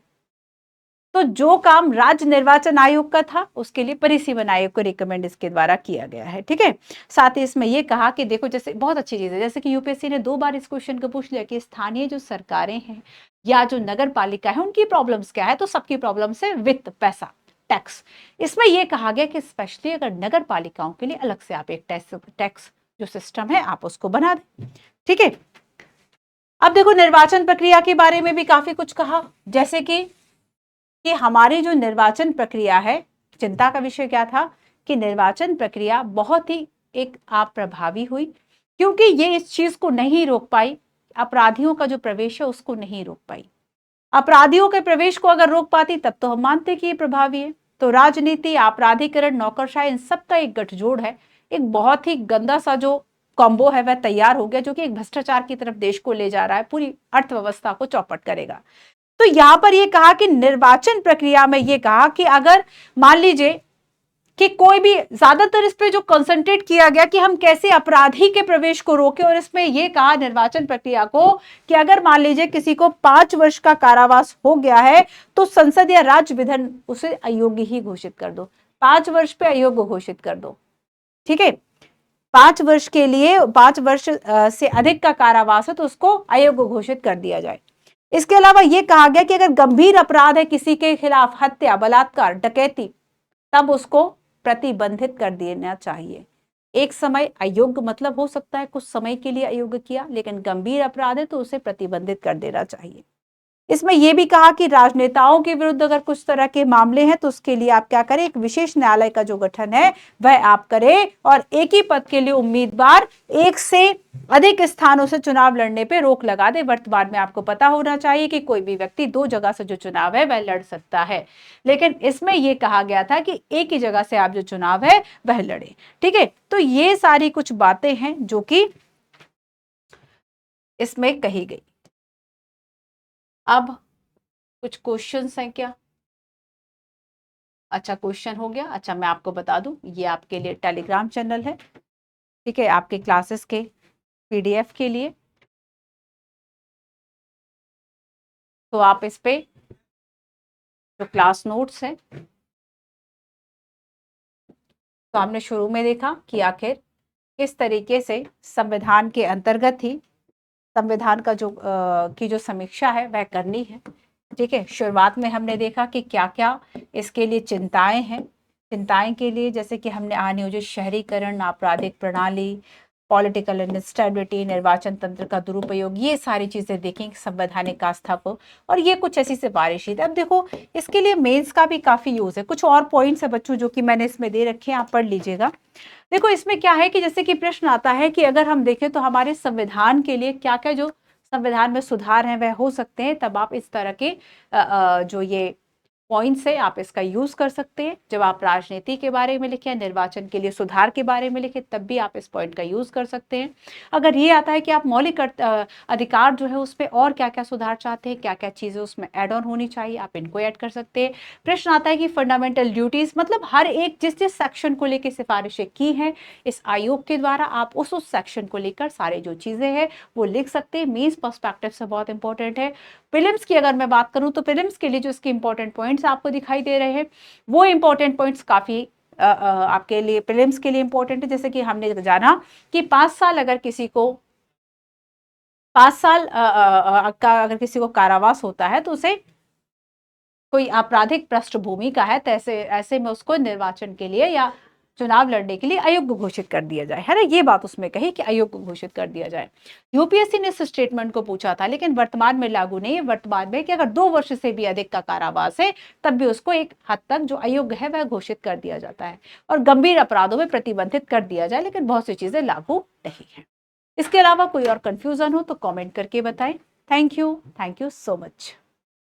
तो जो काम राज्य निर्वाचन आयोग का था उसके लिए परिसीमन आयोग को रिकमेंड इसके द्वारा किया गया है। ठीक है, साथ ही इसमें यह कहा कि देखो, जैसे बहुत अच्छी चीज है, जैसे कि यूपीएससी ने 2 बार इस क्वेश्चन को पूछ लिया कि स्थानीय जो सरकारें हैं या जो नगर पालिका है उनकी प्रॉब्लम्स क्या है, तो सबकी प्रॉब्लम्स है वित्त, पैसा, टैक्स। इसमें यह कहा गया कि स्पेशली अगर नगर पालिकाओं के लिए अलग से आप एक टैक्स जो सिस्टम है आप उसको बना दें। ठीक है, अब देखो निर्वाचन प्रक्रिया के बारे में भी काफी कुछ कहा, जैसे कि हमारी जो निर्वाचन प्रक्रिया है, चिंता का विषय क्या था कि निर्वाचन प्रक्रिया बहुत ही एक अप्रभावी हुई, क्योंकि ये इस चीज को नहीं रोक पाई, अपराधियों का जो प्रवेश है उसको नहीं रोक पाई। अपराधियों के प्रवेश को अगर रोक पाती तब तो हम मानते कि ये प्रभावी है। तो राजनीति, आपराधिकरण, नौकरशाही, इन सब का एक गठजोड़ है, एक बहुत ही गंदा सा जो कॉम्बो है वह तैयार हो गया, जो कि एक भ्रष्टाचार की तरफ देश को ले जा रहा है, पूरी अर्थव्यवस्था को चौपट करेगा। तो यहां पर यह कहा कि निर्वाचन प्रक्रिया में यह कहा कि अगर मान लीजिए कि कोई भी, ज्यादातर इस पे जो कंसंट्रेट किया गया कि हम कैसे अपराधी के प्रवेश को रोके, और इसमें यह कहा निर्वाचन प्रक्रिया को कि अगर मान लीजिए किसी को 5 वर्ष का कारावास हो गया है तो संसद या राज्य विधान उसे अयोग्य ही घोषित कर दो, 5 वर्ष पे अयोग्य घोषित कर दो। ठीक है, 5 वर्ष के लिए 5 वर्ष से अधिक का कारावास है तो उसको अयोग्य घोषित कर दिया जाए। इसके अलावा यह कहा गया कि अगर गंभीर अपराध है किसी के खिलाफ, हत्या, बलात्कार, डकैती, तब उसको प्रतिबंधित कर देना चाहिए। एक समय अयोग्य मतलब हो सकता है कुछ समय के लिए अयोग्य किया, लेकिन गंभीर अपराध है तो उसे प्रतिबंधित कर देना चाहिए। इसमें यह भी कहा कि राजनेताओं के विरुद्ध अगर कुछ तरह के मामले हैं तो उसके लिए आप क्या करें, एक विशेष न्यायालय का जो गठन है वह आप करें, और एक ही पद के लिए उम्मीदवार एक से अधिक स्थानों से चुनाव लड़ने पे रोक लगा दे। वर्तमान में आपको पता होना चाहिए कि कोई भी व्यक्ति 2 जगह से जो चुनाव है वह लड़ सकता है, लेकिन इसमें यह कहा गया था कि एक ही जगह से आप जो चुनाव है वह लड़े। ठीक है, तो ये सारी कुछ बातें हैं जो कि इसमें कही गई। अब कुछ क्वेश्चंस हैं क्या? अच्छा, क्वेश्चन हो गया। अच्छा, मैं आपको बता दूं, ये आपके लिए टेलीग्राम चैनल है, ठीक है, आपके क्लासेस के पीडीएफ के लिए। तो आप इस पे जो क्लास नोट्स है, तो हमने शुरू में देखा कि आखिर किस तरीके से संविधान के अंतर्गत ही संविधान का जो की जो समीक्षा है वह करनी है। ठीक है, शुरुआत में हमने देखा कि क्या क्या इसके लिए चिंताएं हैं, चिंताएं के लिए, जैसे कि हमने अनियोजित शहरीकरण, आपराधिक प्रणाली, पॉलिटिकल इंस्टेबिलिटी, निर्वाचन तंत्र का दुरुपयोग, ये सारी चीजें देखेंगे संवैधानिक आस्था को। और ये कुछ ऐसी सिफारिश थी। अब देखो इसके लिए मेंस का भी काफी यूज है। कुछ और पॉइंट्स है बच्चों जो कि मैंने इसमें दे रखे हैं, आप पढ़ लीजिएगा। देखो इसमें क्या है कि जैसे कि प्रश्न आता है कि अगर हम देखें तो हमारे संविधान के लिए क्या क्या जो संविधान में सुधार हैं वह हो सकते हैं, तब आप इस तरह के जो ये पॉइंट से आप इसका यूज कर सकते हैं। जब आप राजनीति के बारे में लिखें, निर्वाचन के लिए सुधार के बारे में लिखें, तब भी आप इस पॉइंट का यूज कर सकते हैं। अगर ये आता है कि आप मौलिक अधिकार जो है उसमें और क्या क्या सुधार चाहते हैं, क्या क्या चीजें उसमें ऐड ऑन होनी चाहिए, आप इनको ऐड कर सकते हैं। प्रश्न आता है कि फंडामेंटल ड्यूटीज, मतलब हर एक जिस जिस सेक्शन को लेकर सिफारिशें की हैं इस आयोग के द्वारा, आप उस सेक्शन को लेकर सारे जो चीजें हैं वो लिख सकते हैं। मीन्स पर्सपेक्टिव से बहुत इंपॉर्टेंट है। प्रीलिम्स की अगर मैं बात करूं तो प्रीलिम्स के लिए जो इसके इंपॉर्टेंट पॉइंट्स आपको दिखाई दे रहे हैं, वो इंपॉर्टेंट पॉइंट्स काफी आपके लिए प्रीलिम्स के लिए इंपॉर्टेंट है। जैसे कि हमने जाना कि 5 साल अगर किसी को 5 साल का अगर किसी को कारावास होता है तो उसे कोई आपराधिक पृष्ठभूमि का है, तो ऐसे ऐसे में उसको निर्वाचन के लिए या चुनाव लड़ने के लिए अयोग्य घोषित कर दिया जाए, है ना। ये बात उसमें कही कि अयोग्य घोषित कर दिया जाए। यूपीएससी ने इस स्टेटमेंट को पूछा था, लेकिन वर्तमान में लागू नहीं है। वर्तमान में कि अगर 2 वर्ष से भी अधिक का कारावास है तब भी उसको एक हद तक जो अयोग्य है वह घोषित कर दिया जाता है, और गंभीर अपराधों में प्रतिबंधित कर दिया जाए, लेकिन बहुत सी चीजें लागू नहीं है। इसके अलावा कोई और कंफ्यूजन हो तो कमेंट करके बताएं। Thank you so much.